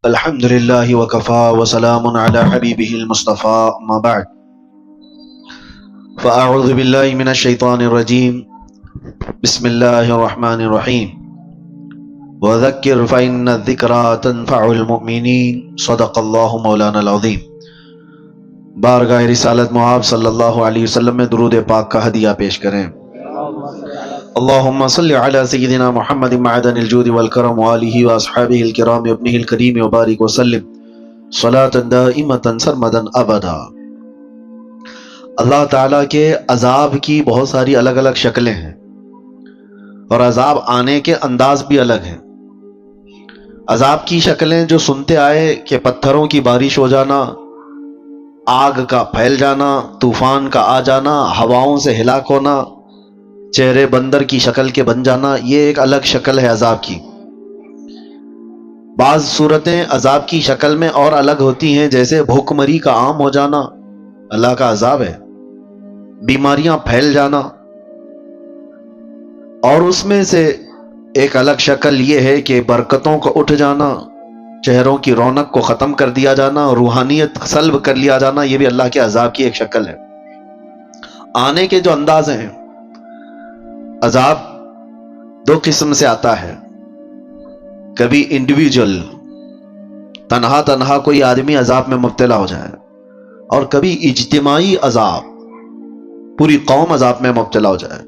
الحمد لله وكفى وسلام على حبيبه المصطفى ما بعد فأعوذ بالله من الشيطان الرجيم بسم الله الرحمن الرحيم وذكر فإن الذكرى تنفع المؤمنين صدق الله مولانا العظيم بارگاہ رسالت معاب صلی اللہ علیہ وسلم میں درود پاک کا ہدیہ پیش کریں۔ اللہم صلی علی سیدنا محمد معدن الجود والکرم وآلہ واصحابہ الکرام وابنہ الکریم وبارک وسلم صلاة دائمة سرمدا ابدا۔ اللہ تعالیٰ کے عذاب کی بہت ساری الگ الگ شکلیں ہیں اور عذاب آنے کے انداز بھی الگ ہیں۔ عذاب کی شکلیں جو سنتے آئے کہ پتھروں کی بارش ہو جانا، آگ کا پھیل جانا، طوفان کا آ جانا، ہواؤں سے ہلاک ہونا، چہرے بندر کی شکل کے بن جانا، یہ ایک الگ شکل ہے عذاب کی۔ بعض صورتیں عذاب کی شکل میں اور الگ ہوتی ہیں، جیسے بھوک مری کا عام ہو جانا اللہ کا عذاب ہے، بیماریاں پھیل جانا، اور اس میں سے ایک الگ شکل یہ ہے کہ برکتوں کا اٹھ جانا، چہروں کی رونق کو ختم کر دیا جانا، روحانیت سلب کر لیا جانا، یہ بھی اللہ کے عذاب کی ایک شکل ہے۔ آنے کے جو انداز ہیں، عذاب دو قسم سے آتا ہے۔ کبھی انڈیویجول تنہا تنہا کوئی آدمی عذاب میں مبتلا ہو جائے، اور کبھی اجتماعی عذاب پوری قوم عذاب میں مبتلا ہو جائے۔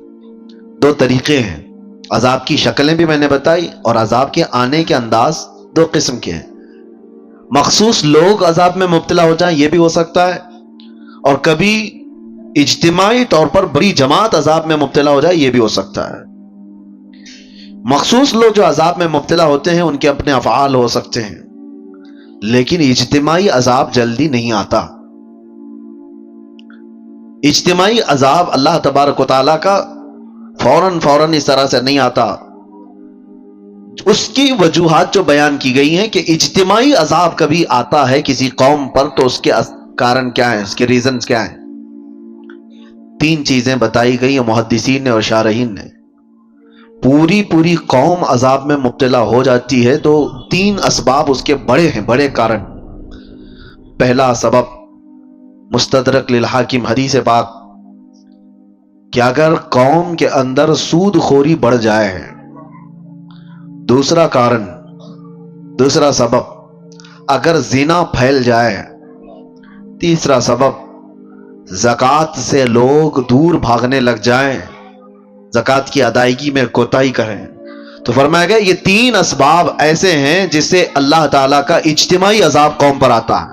دو طریقے ہیں، عذاب کی شکلیں بھی میں نے بتائی، اور عذاب کے آنے کے انداز دو قسم کے ہیں۔ مخصوص لوگ عذاب میں مبتلا ہو جائیں، یہ بھی ہو سکتا ہے، اور کبھی اجتماعی طور پر بڑی جماعت عذاب میں مبتلا ہو جائے، یہ بھی ہو سکتا ہے۔ مخصوص لوگ جو عذاب میں مبتلا ہوتے ہیں ان کے اپنے افعال ہو سکتے ہیں، لیکن اجتماعی عذاب جلدی نہیں آتا۔ اجتماعی عذاب اللہ تبارک و تعالیٰ کا فوراً اس طرح سے نہیں آتا۔ اس کی وجوہات جو بیان کی گئی ہیں کہ اجتماعی عذاب کبھی آتا ہے کسی قوم پر، تو اس کے کارن کیا ہیں، اس کے ریزنز کیا ہیں؟ تین چیزیں بتائی گئی ہیں محدثین نے اور شارحین نے۔ پوری قوم عذاب میں مبتلا ہو جاتی ہے تو تین اسباب اس کے بڑے ہیں، بڑے کارن۔ پہلا سبب مستدرک للحاکم حدیث پاک کہ اگر قوم کے اندر سود خوری بڑھ جائے۔ دوسرا کارن، دوسرا سبب اگر زنا پھیل جائے۔ تیسرا سبب زکوٰۃ سے لوگ دور بھاگنے لگ جائیں، زکوٰۃ کی ادائیگی میں کوتاہی کریں۔ تو فرمایا گیا یہ تین اسباب ایسے ہیں جس سے اللہ تعالیٰ کا اجتماعی عذاب قوم پر آتا ہے،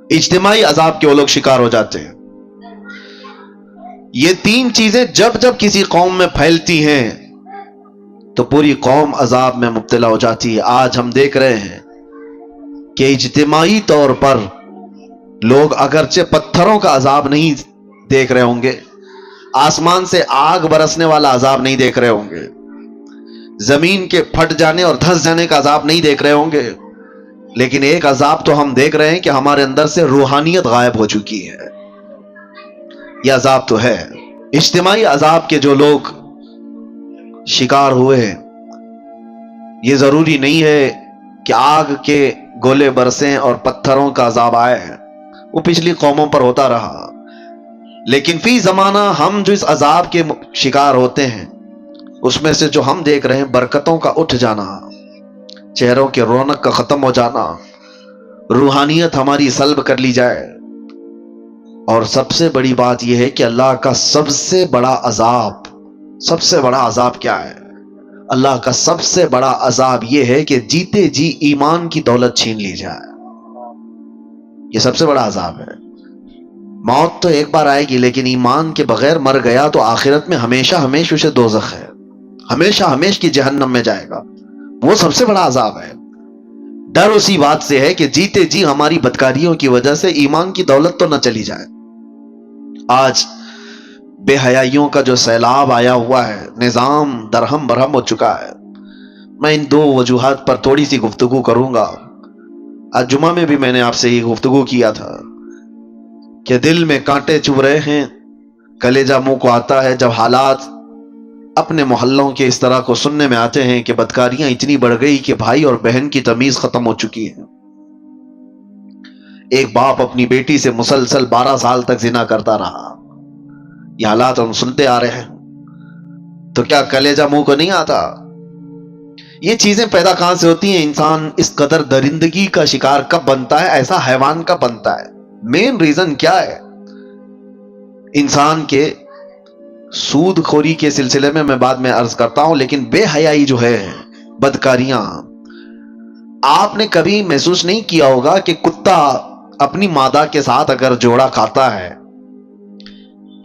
اجتماعی عذاب کے وہ لوگ شکار ہو جاتے ہیں۔ یہ تین چیزیں جب جب کسی قوم میں پھیلتی ہیں تو پوری قوم عذاب میں مبتلا ہو جاتی ہے۔ آج ہم دیکھ رہے ہیں کہ اجتماعی طور پر لوگ اگرچہ پتھروں کا عذاب نہیں دیکھ رہے ہوں گے، آسمان سے آگ برسنے والا عذاب نہیں دیکھ رہے ہوں گے، زمین کے پھٹ جانے اور دھس جانے کا عذاب نہیں دیکھ رہے ہوں گے، لیکن ایک عذاب تو ہم دیکھ رہے ہیں کہ ہمارے اندر سے روحانیت غائب ہو چکی ہے۔ یہ عذاب تو ہے۔ اجتماعی عذاب کے جو لوگ شکار ہوئے، یہ ضروری نہیں ہے کہ آگ کے گولے برسیں اور پتھروں کا عذاب آئے، وہ پچھلی قوموں پر ہوتا رہا، لیکن فی زمانہ ہم جو اس عذاب کے شکار ہوتے ہیں اس میں سے جو ہم دیکھ رہے ہیں برکتوں کا اٹھ جانا، چہروں کے رونق کا ختم ہو جانا، روحانیت ہماری سلب کر لی جائے۔ اور سب سے بڑی بات یہ ہے کہ اللہ کا سب سے بڑا عذاب کیا ہے؟ اللہ کا سب سے بڑا عذاب یہ ہے کہ جیتے جی ایمان کی دولت چھین لی جائے۔ یہ سب سے بڑا عذاب ہے۔ موت تو ایک بار آئے گی، لیکن ایمان کے بغیر مر گیا تو آخرت میں ہمیشہ اسے دوزخ ہے، ہمیشہ کی جہنم میں جائے گا۔ وہ سب سے بڑا عذاب ہے۔ ڈر اسی بات سے ہے کہ جیتے جی ہماری بدکاریوں کی وجہ سے ایمان کی دولت تو نہ چلی جائے۔ آج بے حیائیوں کا جو سیلاب آیا ہوا ہے، نظام درہم برہم ہو چکا ہے۔ میں ان دو وجوہات پر تھوڑی سی گفتگو کروں گا۔ آج جمعہ میں بھی میں نے آپ سے یہ گفتگو کیا تھا کہ دل میں کانٹے چبھ رہے ہیں، کلیجہ منہ کو آتا ہے جب حالات اپنے محلوں کے اس طرح کو سننے میں آتے ہیں کہ بدکاریاں اتنی بڑھ گئی کہ بھائی اور بہن کی تمیز ختم ہو چکی ہے. ایک باپ اپنی بیٹی سے مسلسل 12 سال تک زنا کرتا رہا. یہ حالات ہم سنتے آ رہے ہیں تو کیا کلیجہ منہ کو نہیں آتا؟ یہ چیزیں پیدا کہاں سے ہوتی ہیں؟ انسان اس قدر درندگی کا شکار کب بنتا ہے، ایسا حیوان کب بنتا ہے؟ مین ریزن کیا ہے؟ انسان کے سود خوری کے سلسلے میں بعد میں عرض کرتا ہوں، لیکن بے حیائی جو ہے، بدکاریاں، آپ نے کبھی محسوس نہیں کیا ہوگا کہ کتا اپنی مادہ کے ساتھ اگر جوڑا کھاتا ہے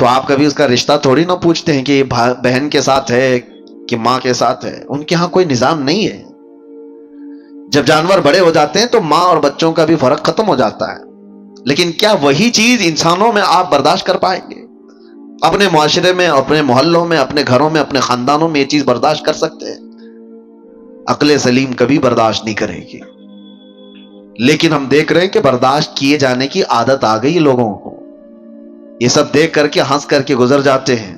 تو آپ کبھی اس کا رشتہ تھوڑی نہ پوچھتے ہیں کہ یہ بہن کے ساتھ ہے کہ ماں کے ساتھ ہے. ان کے ہاں کوئی نظام نہیں ہے. جب جانور بڑے ہو جاتے ہیں تو ماں اور بچوں کا بھی فرق ختم ہو جاتا ہے. لیکن کیا وہی چیز انسانوں میں آپ برداشت کر پائیں گے؟ اپنے معاشرے میں، اپنے محلوں میں، اپنے گھروں میں، اپنے خاندانوں میں یہ چیز برداشت کر سکتے ہیں؟ عقل سلیم کبھی برداشت نہیں کرے گی. لیکن ہم دیکھ رہے ہیں کہ برداشت کیے جانے کی عادت آ گئی لوگوں کو. یہ سب دیکھ کر کے ہنس کر کے گزر جاتے ہیں.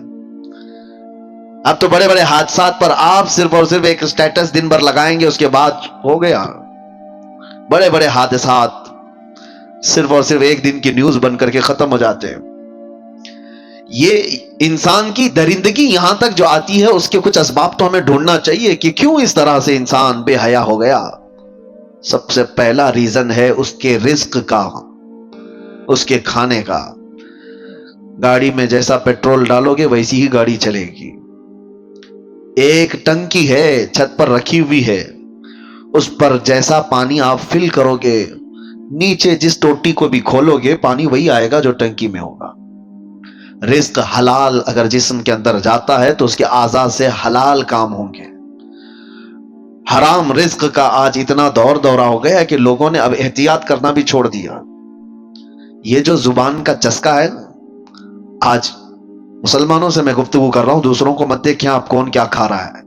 اب تو بڑے بڑے حادثات پر آپ صرف اور صرف ایک سٹیٹس دن بھر لگائیں گے، اس کے بعد ہو گیا. بڑے بڑے حادثات صرف اور صرف ایک دن کی نیوز بن کر کے ختم ہو جاتے ہیں. یہ انسان کی درندگی یہاں تک جو آتی ہے، اس کے کچھ اسباب تو ہمیں ڈھونڈنا چاہیے کہ کیوں اس طرح سے انسان بے حیا ہو گیا. سب سے پہلا ریزن ہے اس کے رزق کا، اس کے کھانے کا. گاڑی میں جیسا پیٹرول ڈالو گے ویسی ہی گاڑی چلے گی. ایک ٹنکی ہے چھت پر رکھی ہوئی ہے، اس پر جیسا پانی آپ فل کرو گے، نیچے جس ٹوٹی کو بھی کھولو گے پانی وہی آئے گا جو ٹنکی میں ہوگا. رزق حلال اگر جسم کے اندر جاتا ہے تو اس کے اعضاء سے حلال کام ہوں گے. حرام رزق کا آج اتنا دور دورہ ہو گیا ہے کہ لوگوں نے اب احتیاط کرنا بھی چھوڑ دیا. یہ جو زبان کا چسکا ہے، آج مسلمانوں سے میں گفتگو کر رہا ہوں، دوسروں کو مت دیکھیں آپ کون کیا کھا رہا ہے.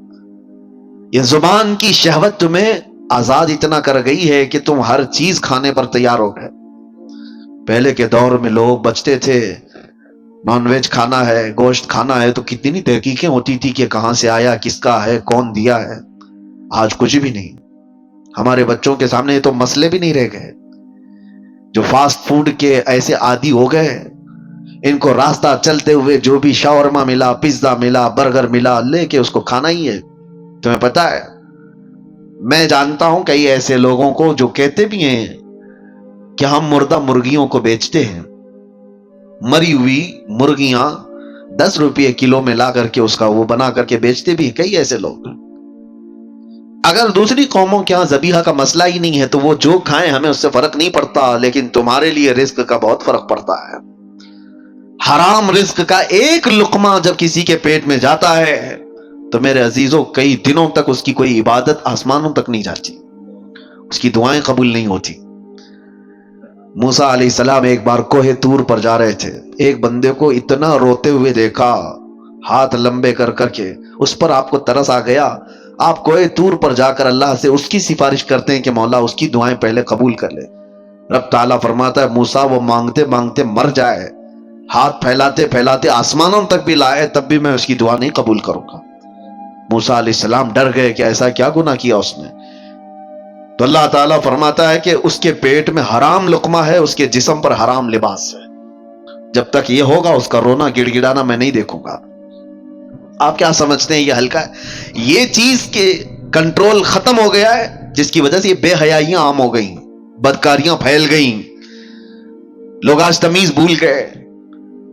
یہ زبان کی شہوت تمہیں آزاد اتنا کر گئی ہے کہ تم ہر چیز کھانے پر تیار ہو گئے. پہلے کے دور میں لوگ بچتے تھے، نان ویج کھانا ہے، گوشت کھانا ہے تو کتنی تحقیقیں ہوتی تھی کہ کہاں سے آیا، کس کا ہے، کون دیا ہے. آج کچھ بھی نہیں. ہمارے بچوں کے سامنے یہ تو مسئلے بھی نہیں رہ گئے. جو فاسٹ فوڈ کے ایسے عادی ہو گئے، ان کو راستہ چلتے ہوئے جو بھی شاورما ملا، پیزا ملا، برگر ملا، لے کے اس کو کھانا ہی ہے. تمہیں پتا ہے، میں جانتا ہوں کئی ایسے لوگوں کو جو کہتے بھی ہیں کہ ہم مردہ مرغیوں کو بیچتے ہیں. مری ہوئی مرغیاں 10 روپے کلو میں لا کر کے اس کا وہ بنا کر کے بیچتے بھی. کئی ایسے لوگ. اگر دوسری قوموں کے ہاں ذبیحہ کا مسئلہ ہی نہیں ہے تو وہ جو کھائیں ہمیں اس سے فرق نہیں پڑتا، لیکن تمہارے لیے رزق کا بہت فرق پڑتا ہے. حرام رزق کا ایک لقمہ جب کسی کے پیٹ میں جاتا ہے تو میرے عزیزوں کئی دنوں تک اس کی کوئی عبادت آسمانوں تک نہیں جاتی، اس کی دعائیں قبول نہیں ہوتی. موسیٰ علیہ السلام ایک بار کوہ طور پر جا رہے تھے، ایک بندے کو اتنا روتے ہوئے دیکھا، ہاتھ لمبے کر کر کے. اس پر آپ کو ترس آ گیا. آپ کوہ طور پر جا کر اللہ سے اس کی سفارش کرتے ہیں کہ مولا اس کی دعائیں پہلے قبول کر لے. رب تعالیٰ فرماتا ہے موسیٰ وہ مانگتے مانگتے مر جائے، ہاتھ پھیلاتے پھیلاتے آسمانوں تک بھی لائے، تب بھی میں اس کی دعا نہیں قبول کروں گا. موسیٰ علیہ السلام ڈر گئے کہ ایسا کیا گناہ کیا اس نے. تو اللہ تعالیٰ فرماتا ہے کہ اس کے پیٹ میں حرام لقمہ ہے، اس کے جسم پر حرام لباس ہے. جب تک یہ ہوگا اس کا رونا گڑ گڑانا میں نہیں دیکھوں گا. آپ کیا سمجھتے ہیں یہ ہلکا ہے؟ یہ چیز کے کنٹرول ختم ہو گیا ہے، جس کی وجہ سے یہ بے حیائیاں عام ہو گئیں، بدکاریاں پھیل گئیں، لوگ آج تمیز بھول گئے.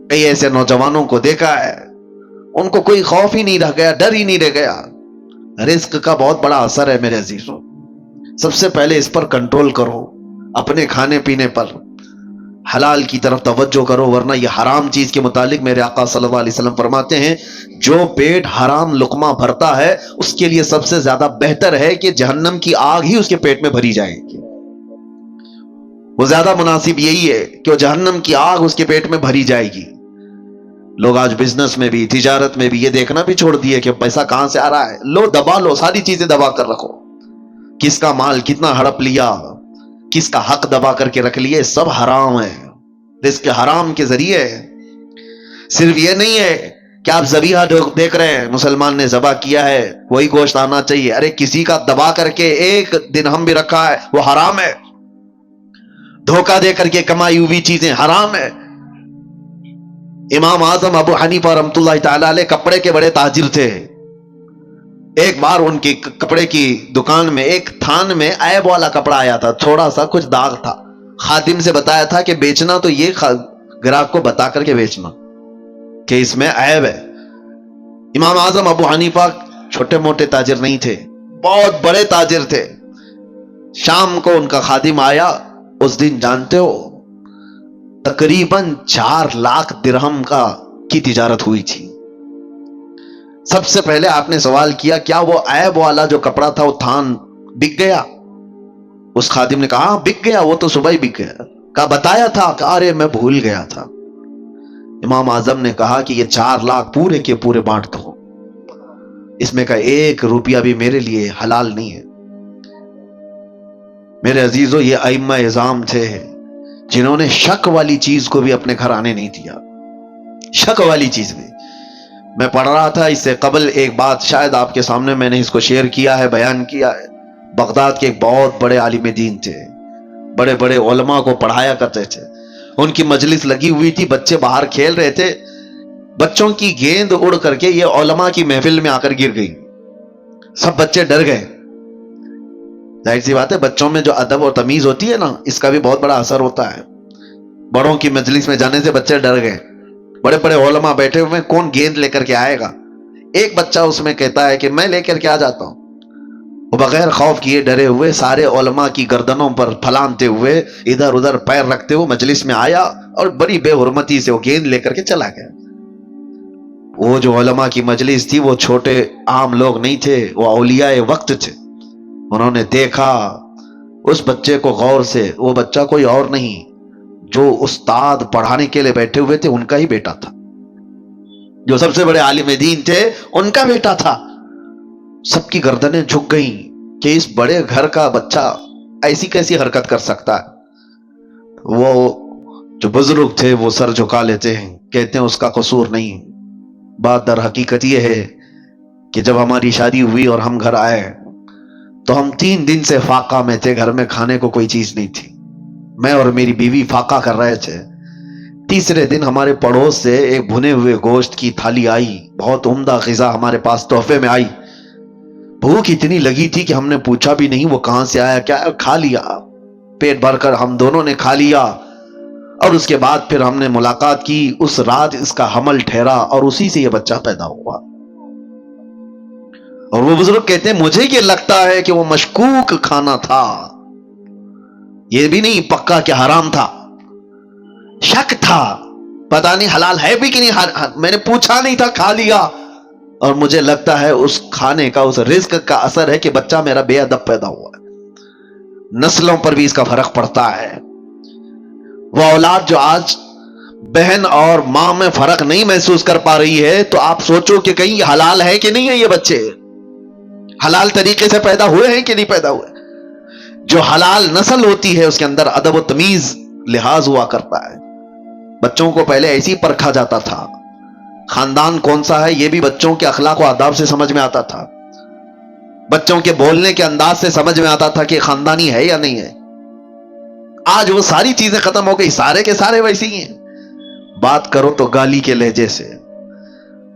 کئی ایسے نوجوانوں کو دیکھا ہے، ان کو کوئی خوف ہی نہیں رہ گیا، ڈر ہی نہیں رہ گیا. رزق کا بہت بڑا اثر ہے میرے عزیزوں. سب سے پہلے اس پر کنٹرول کرو، اپنے کھانے پینے پر حلال کی طرف توجہ کرو، ورنہ یہ حرام چیز کے متعلق میرے آقا صلی اللہ علیہ وسلم فرماتے ہیں جو پیٹ حرام لقمہ بھرتا ہے اس کے لیے سب سے زیادہ بہتر ہے کہ جہنم کی آگ ہی اس کے پیٹ میں بھری جائے گی. وہ زیادہ مناسب یہی ہے کہ وہ جہنم کی آگ اس کے پیٹ میں بھری جائے گی. لوگ آج بزنس میں بھی، تجارت میں بھی یہ دیکھنا بھی چھوڑ دیے کہ پیسہ کہاں سے آ رہا ہے. لو دبا لو، ساری چیزیں دبا کر رکھو. کس کا مال کتنا ہڑپ لیا، کس کا حق دبا کر کے رکھ لیے، سب حرام ہے. رزق حرام کے ذریعے. صرف یہ نہیں ہے کیا آپ ذبیحہ دیکھ رہے ہیں مسلمان نے ذبح کیا ہے وہی گوشت آنا چاہیے؟ ارے کسی کا دبا کر کے ایک دن ہم بھی رکھا ہے وہ حرام ہے، دھوکہ دے کر کے کمائی ہوئی چیزیں حرام ہے۔ امام اعظم ابو حنیفہ رحمۃ اللہ تعالی علیہ کپڑے کے بڑے تاجر تھے۔ ایک بار ان کی کپڑے کی دکان میں ایک تھان میں عیب والا کپڑا آیا تھا، تھوڑا سا کچھ داغ تھا، خادم سے بتایا تھا کہ بیچنا تو یہ گراہک کو بتا کر کے بیچنا کہ اس میں عیب ہے۔ امام اعظم ابو حنیفہ چھوٹے موٹے تاجر نہیں تھے، بہت بڑے تاجر تھے۔ شام کو ان کا خادم آیا، اس دن جانتے ہو تقریباً 4 لاکھ درہم کی تجارت ہوئی تھی۔ سب سے پہلے آپ نے سوال کیا کیا وہ عیب والا جو کپڑا تھا وہ تھان بک گیا؟ اس خادم نے کہا ہاں بک گیا، وہ تو صبح ہی بک گیا۔ کہا بتایا تھا؟ کہا ارے میں بھول گیا تھا۔ امام اعظم نے کہا کہ یہ 4 لاکھ پورے کے پورے بانٹ دو، اس میں کا 1 روپیہ بھی میرے لیے حلال نہیں ہے۔ میرے عزیزو، یہ ائمہ اعظام تھے جنہوں نے شک والی چیز کو بھی اپنے گھر آنے نہیں دیا، شک والی چیز بھی۔ میں پڑھ رہا تھا اس سے قبل ایک بات، شاید آپ کے سامنے میں نے اس کو شیئر کیا ہے، بیان کیا ہے۔ بغداد کے ایک بہت بڑے عالم دین تھے، بڑے بڑے علماء کو پڑھایا کرتے تھے، ان کی مجلس لگی ہوئی تھی، بچے باہر کھیل رہے تھے، بچوں کی گیند اڑ کر کے یہ علماء کی محفل میں آ کر گر گئی، سب بچے ڈر گئے۔ ظاہر سی بات ہے بچوں میں جو ادب اور تمیز ہوتی ہے نا، اس کا بھی بہت بڑا اثر ہوتا ہے۔ بڑوں کی مجلس میں جانے سے بچے ڈر گئے، بڑے بڑے علماء بیٹھے ہوئے، کون گیند لے کر کے آئے گا؟ ایک بچہ اس میں کہتا ہے کہ میں لے کر کے آ جاتا ہوں۔ وہ بغیر خوف کیے ڈرے ہوئے سارے علماء کی گردنوں پر پھلانتے ہوئے ادھر ادھر پیر رکھتے ہوئے مجلس میں آیا اور بڑی بے حرمتی سے وہ گیند لے کر کے چلا گیا۔ وہ جو علماء کی مجلس تھی وہ چھوٹے عام لوگ نہیں تھے، وہ اولیاء وقت تھے۔ انہوں نے دیکھا اس بچے کو غور سے، وہ بچہ کوئی اور نہیں، جو استاد پڑھانے کے لیے بیٹھے ہوئے تھے ان کا ہی بیٹا تھا، جو سب سے بڑے عالم دین تھے ان کا بیٹا تھا۔ سب کی گردنیں جھک گئیں کہ اس بڑے گھر کا بچہ ایسی کیسی حرکت کر سکتا ہے۔ وہ جو بزرگ تھے وہ سر جھکا لیتے ہیں، کہتے ہیں اس کا قصور نہیں۔ بات در حقیقت یہ ہے کہ جب ہماری شادی ہوئی اور ہم گھر آئے تو ہم 3 دن سے فاقہ میں تھے، گھر میں کھانے کو کوئی چیز نہیں تھی، میں اور میری بیوی فاقہ کر رہے تھے۔ تیسرے دن ہمارے پڑوس سے ایک بھنے ہوئے گوشت کی تھالی آئی، بہت عمدہ غذا ہمارے پاس تحفے میں آئی۔ بھوک اتنی لگی تھی کہ ہم نے پوچھا بھی نہیں وہ کہاں سے آیا، کیا کھا لیا، پیٹ بھر کر ہم دونوں نے کھا لیا۔ اور اس کے بعد پھر ہم نے ملاقات کی، اس رات اس کا حمل ٹھہرا اور اسی سے یہ بچہ پیدا ہوا۔ اور وہ بزرگ کہتے ہیں مجھے یہ لگتا ہے کہ وہ مشکوک کھانا تھا، یہ بھی نہیں پکا کہ حرام تھا، شک تھا، پتہ نہیں حلال ہے بھی کہ نہیں، میں نے پوچھا نہیں تھا، کھا لیا۔ اور مجھے لگتا ہے اس کھانے کا، اس رزق کا اثر ہے کہ بچہ میرا بے ادب پیدا ہوا ہے۔ نسلوں پر بھی اس کا فرق پڑتا ہے۔ وہ اولاد جو آج بہن اور ماں میں فرق نہیں محسوس کر پا رہی ہے، تو آپ سوچو کہ کہیں یہ حلال ہے کہ نہیں ہے، یہ بچے حلال طریقے سے پیدا ہوئے ہیں کہ نہیں پیدا ہوئے۔ جو حلال نسل ہوتی ہے اس کے اندر ادب و تمیز لحاظ ہوا کرتا ہے۔ بچوں کو پہلے ایسی پرکھا جاتا تھا، خاندان کون سا ہے یہ بھی بچوں کے اخلاق و آداب سے سمجھ میں آتا تھا، بچوں کے بولنے کے انداز سے سمجھ میں آتا تھا کہ خاندانی ہے یا نہیں ہے۔ آج وہ ساری چیزیں ختم ہو گئی، سارے کے سارے ویسے ہی ہیں۔ بات کرو تو گالی کے لہجے سے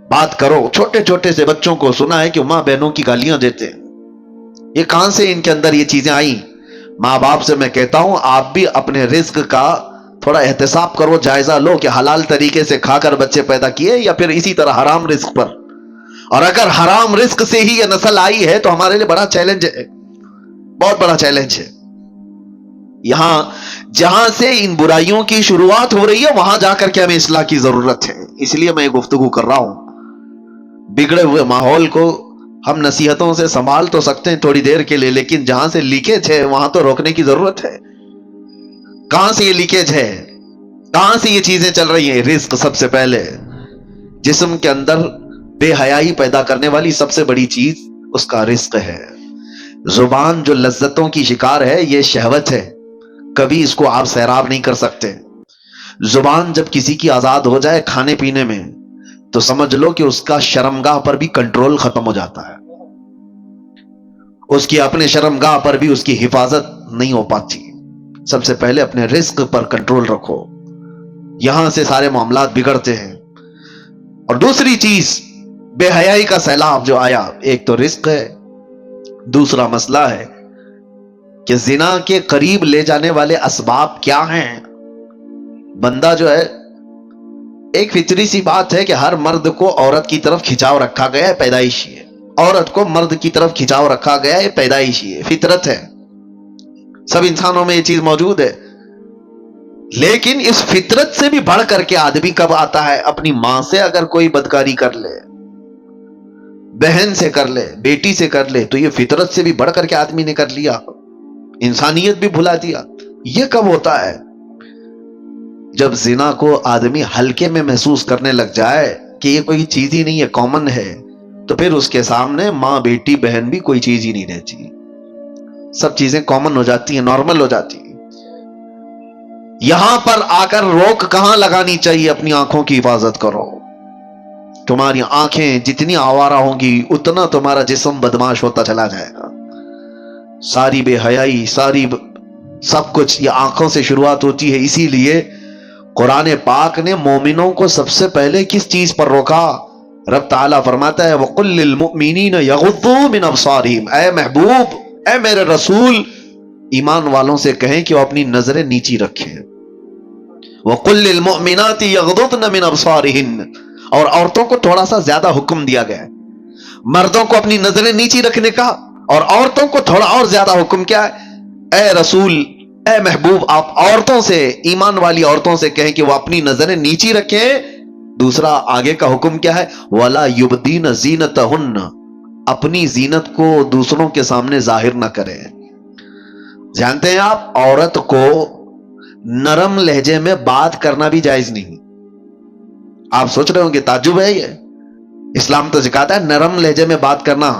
بات کرو، چھوٹے چھوٹے سے بچوں کو سنا ہے کہ ماں بہنوں کی گالیاں دیتے ہیں۔ یہ کہاں سے ان کے اندر یہ چیزیں آئیں؟ ماں باپ سے میں کہتا ہوں آپ بھی اپنے رزق کا تھوڑا احتساب کرو، جائزہ لو کہ حلال طریقے سے کھا کر بچے پیدا کیے یا پھر اسی طرح حرام رزق پر۔ اور اگر حرام رزق سے ہی یہ نسل آئی ہے تو ہمارے لیے بڑا چیلنج ہے، بہت بڑا چیلنج ہے۔ یہاں جہاں سے ان برائیوں کی شروعات ہو رہی ہے وہاں جا کر کے ہمیں اصلاح کی ضرورت ہے۔ اس لیے میں گفتگو کر رہا ہوں۔ بگڑے ہوئے ماحول کو ہم نصیحتوں سے سنبھال تو سکتے ہیں تھوڑی دیر کے لیے، لیکن جہاں سے لیکیج ہے وہاں تو روکنے کی ضرورت ہے۔ کہاں سے یہ لیکیج ہے، کہاں سے یہ چیزیں چل رہی ہیں؟ رزق سب سے پہلے، جسم کے اندر بے حیائی پیدا کرنے والی سب سے بڑی چیز اس کا رزق ہے۔ زبان جو لذتوں کی شکار ہے یہ شہوت ہے، کبھی اس کو آپ سیراب نہیں کر سکتے۔ زبان جب کسی کی آزاد ہو جائے کھانے پینے میں تو سمجھ لو کہ اس کا شرمگاہ پر بھی کنٹرول ختم ہو جاتا ہے، اس کی اپنے شرمگاہ پر بھی اس کی حفاظت نہیں ہو پاتی۔ سب سے پہلے اپنے رزق پر کنٹرول رکھو، یہاں سے سارے معاملات بگڑتے ہیں۔ اور دوسری چیز، بے حیائی کا سیلاب جو آیا، ایک تو رزق ہے، دوسرا مسئلہ ہے کہ زنا کے قریب لے جانے والے اسباب کیا ہیں۔ بندہ جو ہے، ایک فطری سی بات ہے کہ ہر مرد کو عورت کی طرف کھچاؤ رکھا گیا ہے، پیدائشی ہے، عورت کو مرد کی طرف کھچاؤ رکھا گیا ہے، پیدائشی ہے، فطرت ہے، سب انسانوں میں یہ چیز موجود ہے۔ لیکن اس فطرت سے بھی بڑھ کر کے آدمی کب آتا ہے؟ اپنی ماں سے اگر کوئی بدکاری کر لے، بہن سے کر لے، بیٹی سے کر لے، تو یہ فطرت سے بھی بڑھ کر کے آدمی نے کر لیا، انسانیت بھی بھلا دیا۔ یہ کب ہوتا ہے؟ جب زنا کو آدمی ہلکے میں محسوس کرنے لگ جائے کہ یہ کوئی چیز ہی نہیں ہے، کامن ہے، تو پھر اس کے سامنے ماں، بیٹی، بہن بھی کوئی چیز ہی نہیں رہتی، سب چیزیں کامن ہو جاتی ہیں، نارمل ہو جاتی ہیں۔ یہاں پر آ کر روک کہاں لگانی چاہیے؟ اپنی آنکھوں کی حفاظت کرو۔ تمہاری آنکھیں جتنی آوارہ ہوں گی اتنا تمہارا جسم بدماش ہوتا چلا جائے گا۔ ساری بے حیائی، سب کچھ یہ آنکھوں سے شروعات ہوتی ہے۔ اسی لیے قرآن پاک نے مومنوں کو سب سے پہلے کس چیز پر روکا؟ رب تعالیٰ فرماتا ہے وَقُلْ لِلْمُؤْمِنِينَ يَغُضُّوا مِنْ أَبْصَارِهِمْ، اے محبوب، اے میرے رسول، ایمان والوں سے کہیں کہ وہ اپنی نظریں نیچی رکھیں۔ وَقُلْ لِلْمُؤْمِنَاتِ يَغْضُضْنَ مِنْ أَبْصَارِهِنْ، اور عورتوں کو تھوڑا سا زیادہ حکم دیا گیا ہے، مردوں کو اپنی نظریں نیچی رکھنے کا، اور عورتوں کو تھوڑا اور زیادہ حکم کیا ہے؟ اے رسول، اے محبوب، آپ عورتوں سے، ایمان والی عورتوں سے کہیں کہ وہ اپنی نظریں نیچی رکھیں۔ دوسرا آگے کا حکم کیا ہے؟ وَلَا يُبْدِينَ زِينَتَهُنَّ، اپنی زینت کو دوسروں کے سامنے ظاہر نہ کریں۔ جانتے ہیں آپ، عورت کو نرم لہجے میں بات کرنا بھی جائز نہیں۔ آپ سوچ رہے ہوں کہ تعجب ہے، یہ اسلام تو سکھاتا ہے نرم لہجے میں بات کرنا،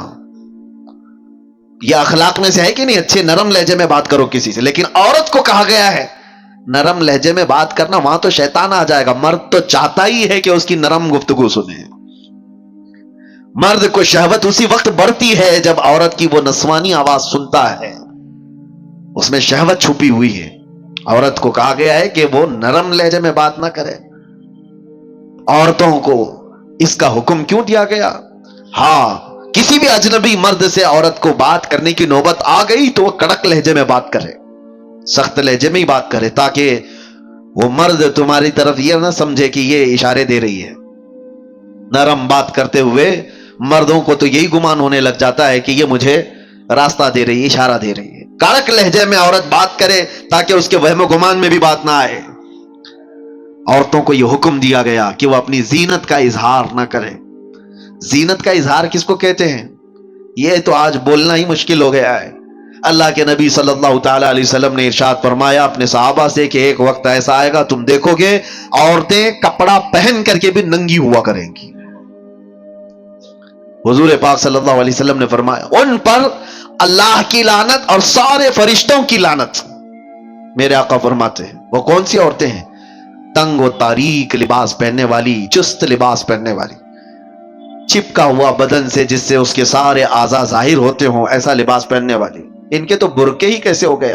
یہ اخلاق میں سے ہے کہ نہیں؟ اچھے نرم لہجے میں بات کرو کسی سے، لیکن عورت کو کہا گیا ہے نرم لہجے میں بات کرنا، وہاں تو شیطان آ جائے گا۔ مرد تو چاہتا ہی ہے کہ اس کی نرم گفتگو سنے، مرد کو شہوت اسی وقت بڑھتی ہے جب عورت کی وہ نسوانی آواز سنتا ہے، اس میں شہوت چھپی ہوئی ہے۔ عورت کو کہا گیا ہے کہ وہ نرم لہجے میں بات نہ کرے۔ عورتوں کو اس کا حکم کیوں دیا گیا؟ ہاں، کسی بھی اجنبی مرد سے عورت کو بات کرنے کی نوبت آ گئی تو وہ کڑک لہجے میں بات کرے، سخت لہجے میں ہی بات کرے، تاکہ وہ مرد تمہاری طرف یہ نہ سمجھے کہ یہ اشارے دے رہی ہے۔ نرم بات کرتے ہوئے مردوں کو تو یہی گمان ہونے لگ جاتا ہے کہ یہ مجھے راستہ دے رہی ہے، اشارہ دے رہی ہے۔ کڑک لہجے میں عورت بات کرے تاکہ اس کے وہم و گمان میں بھی بات نہ آئے۔ عورتوں کو یہ حکم دیا گیا کہ وہ اپنی زینت کا اظہار نہ کریں۔ زینت کا اظہار کس کو کہتے ہیں؟ یہ تو آج بولنا ہی مشکل ہو گیا ہے۔ اللہ کے نبی صلی اللہ تعالی علیہ وسلم نے ارشاد فرمایا اپنے صحابہ سے کہ ایک وقت ایسا آئے گا تم دیکھو گے عورتیں کپڑا پہن کر کے بھی ننگی ہوا کریں گی۔ حضور پاک صلی اللہ علیہ وسلم نے فرمایا ان پر اللہ کی لعنت اور سارے فرشتوں کی لعنت۔ میرے آقا فرماتے ہیں وہ کون سی عورتیں ہیں؟ تنگ و تاریک لباس پہننے والی، چست لباس پہننے والی، چپکا ہوا بدن سے جس سے اس کے سارے اعضاء ظاہر ہوتے ہوں، ایسا لباس پہننے والی۔ ان کے تو برقعے ہی کیسے ہو گئے؟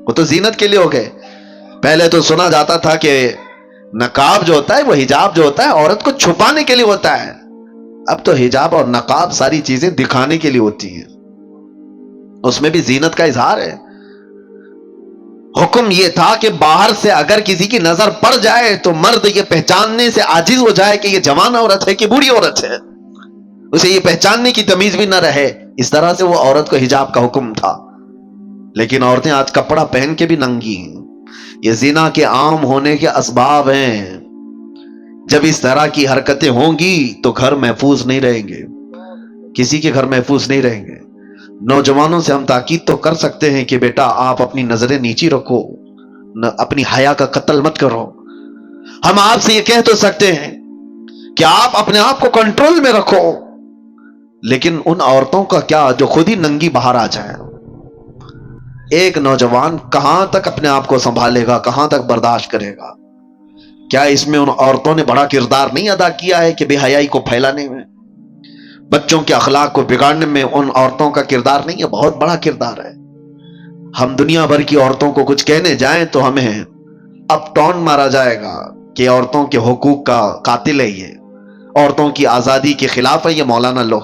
وہ تو زینت کے لیے ہو گئے۔ پہلے تو سنا جاتا تھا کہ نقاب جو ہوتا ہے، وہ حجاب جو ہوتا ہے عورت کو چھپانے کے لیے ہوتا ہے، اب تو حجاب اور نقاب ساری چیزیں دکھانے کے لیے ہوتی ہیں، اس میں بھی زینت کا اظہار ہے۔ حکم یہ تھا کہ باہر سے اگر کسی کی نظر پڑ جائے تو مرد یہ پہچاننے سے عاجز ہو جائے کہ یہ جوان عورت ہے کہ بوڑھی عورت ہے، اسے یہ پہچاننے کی تمیز بھی نہ رہے۔ اس طرح سے وہ عورت کو حجاب کا حکم تھا۔ لیکن عورتیں آج کپڑا پہن کے بھی ننگی ہیں۔ یہ زنا کے عام ہونے کے اسباب ہیں۔ جب اس طرح کی حرکتیں ہوں گی تو گھر محفوظ نہیں رہیں گے، کسی کے گھر محفوظ نہیں رہیں گے۔ نوجوانوں سے ہم تاکید تو کر سکتے ہیں کہ بیٹا آپ اپنی نظریں نیچی رکھو، اپنی حیا کا قتل مت کرو۔ ہم آپ سے یہ کہہ تو سکتے ہیں کہ آپ اپنے آپ کو کنٹرول میں رکھو، لیکن ان عورتوں کا کیا جو خود ہی ننگی باہر آ جائیں؟ ایک نوجوان کہاں تک اپنے آپ کو سنبھالے گا، کہاں تک برداشت کرے گا؟ کیا اس میں ان عورتوں نے بڑا کردار نہیں ادا کیا ہے کہ بے حیائی کو پھیلانے میں، بچوں کے اخلاق کو بگاڑنے میں ان عورتوں کا کردار نہیں ہے؟ بہت بڑا کردار ہے۔ ہم دنیا بھر کی عورتوں کو کچھ کہنے جائیں تو ہمیں اب ٹون مارا جائے گا کہ عورتوں کے حقوق کا قاتل ہے، یہ عورتوں کی آزادی کے خلاف ہے یہ مولانا لوگ۔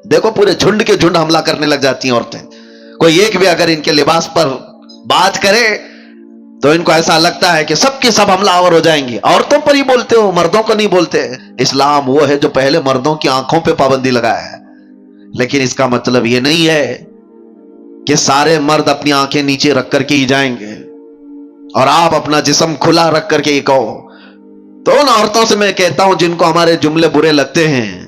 دیکھو پورے جھنڈ کے جھنڈ حملہ کرنے لگ جاتی ہیں عورتیں، کوئی ایک بھی اگر ان کے لباس پر بات کرے تو ان کو ایسا لگتا ہے کہ سب کے سب حملہ آور ہو جائیں گے۔ عورتوں پر ہی بولتے ہو، مردوں کو نہیں بولتے۔ اسلام وہ ہے جو پہلے مردوں کی آنکھوں پہ پابندی لگایا ہے، لیکن اس کا مطلب یہ نہیں ہے کہ سارے مرد اپنی آنکھیں نیچے رکھ کر کے ہی جائیں گے اور آپ اپنا جسم کھلا رکھ کر کے ہی کہو۔ تو ان عورتوں سے میں کہتا ہوں جن کو ہمارے جملے برے لگتے ہیں،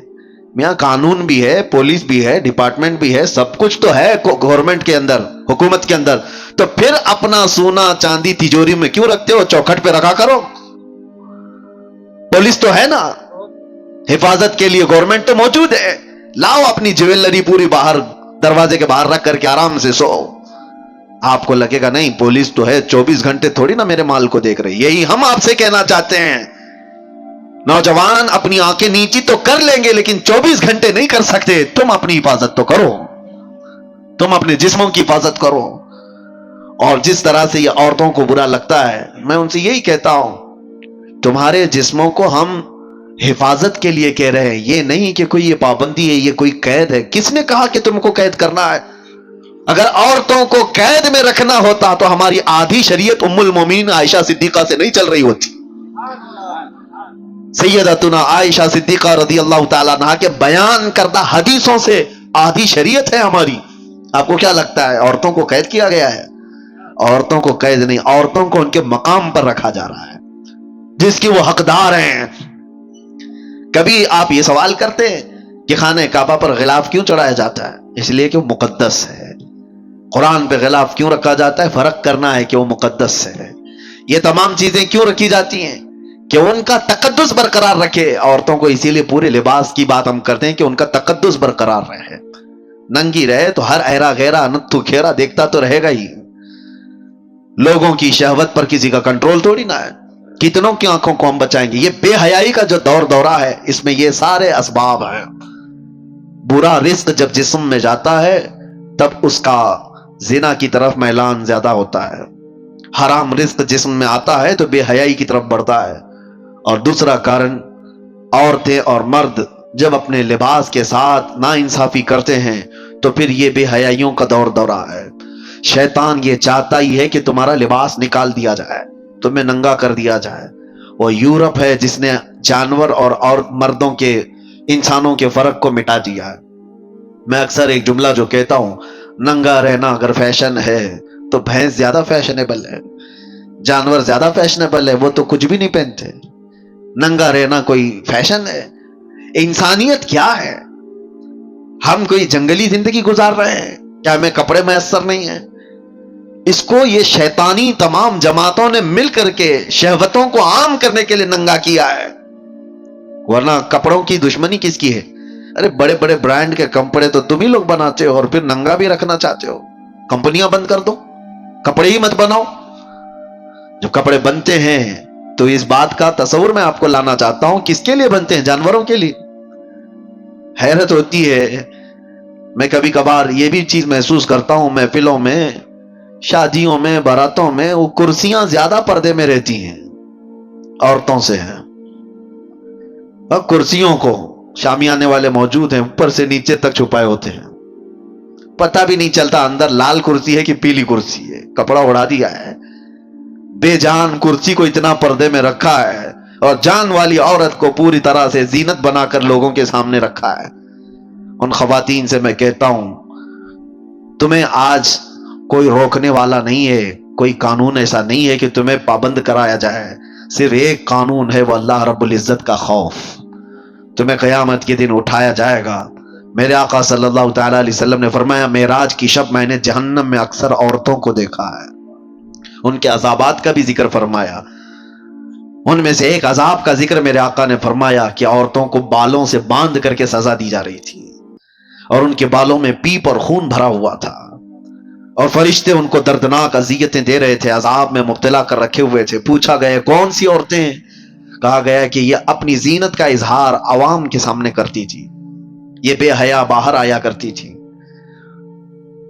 میاں قانون بھی ہے، پولیس بھی ہے، ڈپارٹمنٹ بھی ہے، سب کچھ تو ہے گورنمنٹ کے اندر، حکومت کے اندر، تو پھر اپنا سونا چاندی تجوری میں کیوں رکھتے ہو؟ چوکھٹ پہ رکھا کرو۔ پولیس تو ہے نا، حفاظت کے لیے گورنمنٹ تو موجود ہے، لاؤ اپنی جویلری پوری باہر دروازے کے باہر رکھ کر کے آرام سے سو۔ آپ کو لگے گا نہیں پولیس تو ہے، 24 گھنٹے تھوڑی نا میرے مال کو دیکھ رہی۔ یہی ہم آپ سے کہنا چاہتے ہیں، نوجوان اپنی آنکھیں نیچی تو کر لیں گے لیکن 24 گھنٹے نہیں کر سکتے۔ تم اپنی حفاظت تو کرو، تم اپنے جسموں کی حفاظت کرو۔ اور جس طرح سے یہ عورتوں کو برا لگتا ہے، میں ان سے یہی کہتا ہوں تمہارے جسموں کو ہم حفاظت کے لیے کہہ رہے ہیں، یہ نہیں کہ کوئی یہ پابندی ہے، یہ کوئی قید ہے۔ کس نے کہا کہ تم کو قید کرنا ہے؟ اگر عورتوں کو قید میں رکھنا ہوتا تو ہماری آدھی شریعت ام المومنین عائشہ صدیقہ سے نہیں چل رہی ہوتی۔ سیدتنا عائشہ صدیقہ رضی اللہ تعالیٰ عنہا کے بیان کردہ حدیثوں سے آدھی شریعت ہے ہماری۔ آپ کو کیا لگتا ہے عورتوں کو قید کیا گیا ہے؟ عورتوں کو قید نہیں، عورتوں کو ان کے مقام پر رکھا جا رہا ہے جس کی وہ حقدار ہیں۔ کبھی آپ یہ سوال کرتے ہیں کہ خانہ کعبہ پر غلاف کیوں چڑھایا جاتا ہے؟ اس لیے کہ وہ مقدس ہے۔ قرآن پہ غلاف کیوں رکھا جاتا ہے؟ فرق کرنا ہے کہ وہ مقدس ہے۔ یہ تمام چیزیں کیوں رکھی جاتی ہیں؟ کہ ان کا تقدس برقرار رکھے عورتوں کو۔ اسی لیے پورے لباس کی بات ہم کرتے ہیں کہ ان کا تقدس برقرار رہے۔ ننگی رہے تو ہر ایرا غیرہ نتھو کھیرا دیکھتا تو رہے گا ہی۔ لوگوں کی شہوت پر کسی کا کنٹرول تھوڑی نہ ہے۔ کتنوں کی آنکھوں کو ہم بچائیں گے؟ یہ بے حیائی کا جو دورہ ہے اس میں یہ سارے اسباب ہیں۔ برا رزق جب جسم میں جاتا ہے تب اس کا زنا کی طرف میلان زیادہ ہوتا ہے۔ حرام رزق جسم میں آتا ہے تو بے حیائی کی طرف بڑھتا ہے۔ اور دوسرا کارن، عورتیں اور مرد جب اپنے لباس کے ساتھ ناانصافی کرتے ہیں تو پھر یہ بے حیائیوں کا دورہ ہے۔ شیطان یہ چاہتا ہی ہے کہ تمہارا لباس نکال دیا جائے، تمہیں ننگا کر دیا جائے۔ وہ یورپ ہے جس نے جانور اور مردوں کے، انسانوں کے فرق کو مٹا دیا ہے۔ میں اکثر ایک جملہ جو کہتا ہوں، ننگا رہنا اگر فیشن ہے تو بھینس زیادہ فیشنیبل ہے، جانور زیادہ فیشنیبل ہے، وہ تو کچھ بھی نہیں پہنتے۔ ننگا رہنا کوئی فیشن ہے؟ انسانیت کیا ہے؟ ہم کوئی جنگلی زندگی گزار رہے ہیں کیا؟ ہمیں کپڑے میسر نہیں ہیں؟ اس کو یہ شیطانی تمام جماعتوں نے مل کر کے شہوتوں کو عام کرنے کے لیے ننگا کیا ہے، ورنہ کپڑوں کی دشمنی کس کی ہے؟ ارے بڑے بڑے برانڈ کے کپڑے تو تم ہی لوگ بناتے ہو اور پھر ننگا بھی رکھنا چاہتے ہو۔ کمپنیاں بند کر دو، کپڑے ہی مت بناؤ۔ جو کپڑے بنتے ہیں تو اس بات کا تصور میں آپ کو لانا چاہتا ہوں، کس کے لیے بنتے ہیں؟ جانوروں کے لیے۔ حیرت ہوتی ہے، میں کبھی کبھار یہ بھی چیز محسوس کرتا ہوں، محفلوں میں، شادیوں میں، باراتوں میں، وہ کرسیاں زیادہ پردے میں رہتی ہیں عورتوں سے ہیں۔ اب کرسیوں کو شامیانے والے موجود ہیں، اوپر سے نیچے تک چھپائے ہوتے ہیں، پتہ بھی نہیں چلتا اندر لال کرسی ہے کہ پیلی کرسی ہے، کپڑا اڑا دیا ہے۔ بے جان کرسی کو اتنا پردے میں رکھا ہے اور جان والی عورت کو پوری طرح سے زینت بنا کر لوگوں کے سامنے رکھا ہے۔ ان خواتین سے میں کہتا ہوں تمہیں آج کوئی روکنے والا نہیں ہے، کوئی قانون ایسا نہیں ہے کہ تمہیں پابند کرایا جائے۔ صرف ایک قانون ہے، وہ اللہ رب العزت کا خوف۔ تمہیں قیامت کے دن اٹھایا جائے گا۔ میرے آقا صلی اللہ تعالی علیہ وسلم نے فرمایا، معراج کی شب میں نے جہنم میں اکثر عورتوں کو دیکھا ہے۔ ان کے عذابات کا بھی ذکر فرمایا۔ ان میں سے ایک عذاب کا ذکر میرے آقا نے فرمایا کہ عورتوں کو بالوں سے باندھ کر کے سزا دی جا رہی تھی اور ان کے بالوں میں پیپ اور خون بھرا ہوا تھا۔ اور فرشتے ان کو دردناک اذیتیں دے رہے تھے، عذاب میں مبتلا کر رکھے ہوئے تھے. پوچھا گیا کون سی عورتیں ہیں؟ کہا گیا کہ یہ اپنی زینت کا اظہار عوام کے سامنے کرتی تھی، یہ بے حیا باہر آیا کرتی تھی.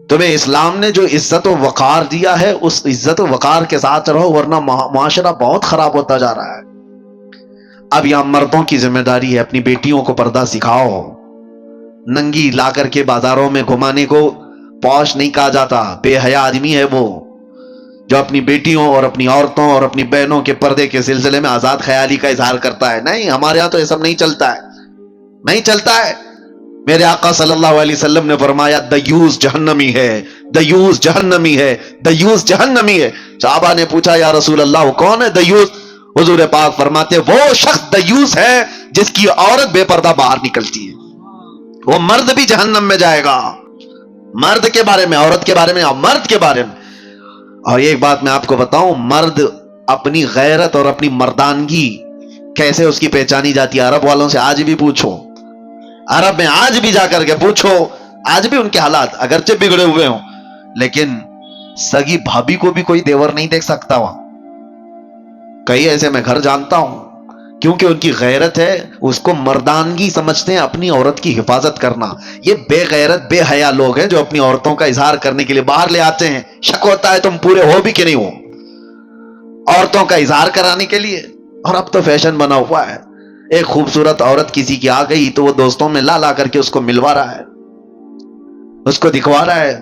تمہیں اسلام نے جو عزت و وقار دیا ہے اس عزت و وقار کے ساتھ رہو، ورنہ معاشرہ بہت خراب ہوتا جا رہا ہے. اب یہاں مردوں کی ذمہ داری ہے، اپنی بیٹیوں کو پردہ سکھاؤ. ننگی لا کر کے بازاروں میں گھمانے کو پوش نہیں کہا جاتا. بے حیا آدمی ہے وہ جو اپنی بیٹیوں اور اپنی عورتوں اور اپنی بہنوں کے پردے کے سلسلے میں آزاد خیالی کا اظہار کرتا ہے. نہیں، ہمارے ہاں تو یہ سب نہیں چلتا ہے، نہیں چلتا ہے. میرے آقا صلی اللہ علیہ وسلم نے فرمایا دیوس جہنمی ہے، دیوس جہنمی ہے، دیوس جہنمی ہے. صحابہ نے پوچھا یا رسول اللہ کون ہے دیوس؟ حضور پاک فرماتے وہ شخص دیوس ہے جس کی عورت بے پردہ باہر نکلتی ہے، وہ مرد بھی جہنم میں جائے گا. مرد کے بارے میں، عورت کے بارے میں، اور مرد کے بارے میں. اور ایک بات میں آپ کو بتاؤں، مرد اپنی غیرت اور اپنی مردانگی کیسے اس کی پہچانی جاتی ہے؟ عرب والوں سے آج بھی پوچھو، عرب میں آج بھی جا کر کے پوچھو، آج بھی ان کے حالات اگرچہ بگڑے ہوئے ہوں لیکن سگی بھابھی کو بھی کوئی دیور نہیں دیکھ سکتا وہاں. کئی ایسے میں گھر جانتا ہوں، کیونکہ ان کی غیرت ہے، اس کو مردانگی سمجھتے ہیں اپنی عورت کی حفاظت کرنا. یہ بے غیرت بے حیا لوگ ہیں جو اپنی عورتوں کا اظہار کرنے کے لیے باہر لے آتے ہیں. شک ہوتا ہے تم پورے ہو بھی کہ نہیں ہو، عورتوں کا اظہار کرانے کے لیے. اور اب تو فیشن بنا ہوا ہے، ایک خوبصورت عورت کسی کی آ گئی تو وہ دوستوں میں لا کر کے اس کو ملوا رہا ہے، اس کو دکھوا رہا ہے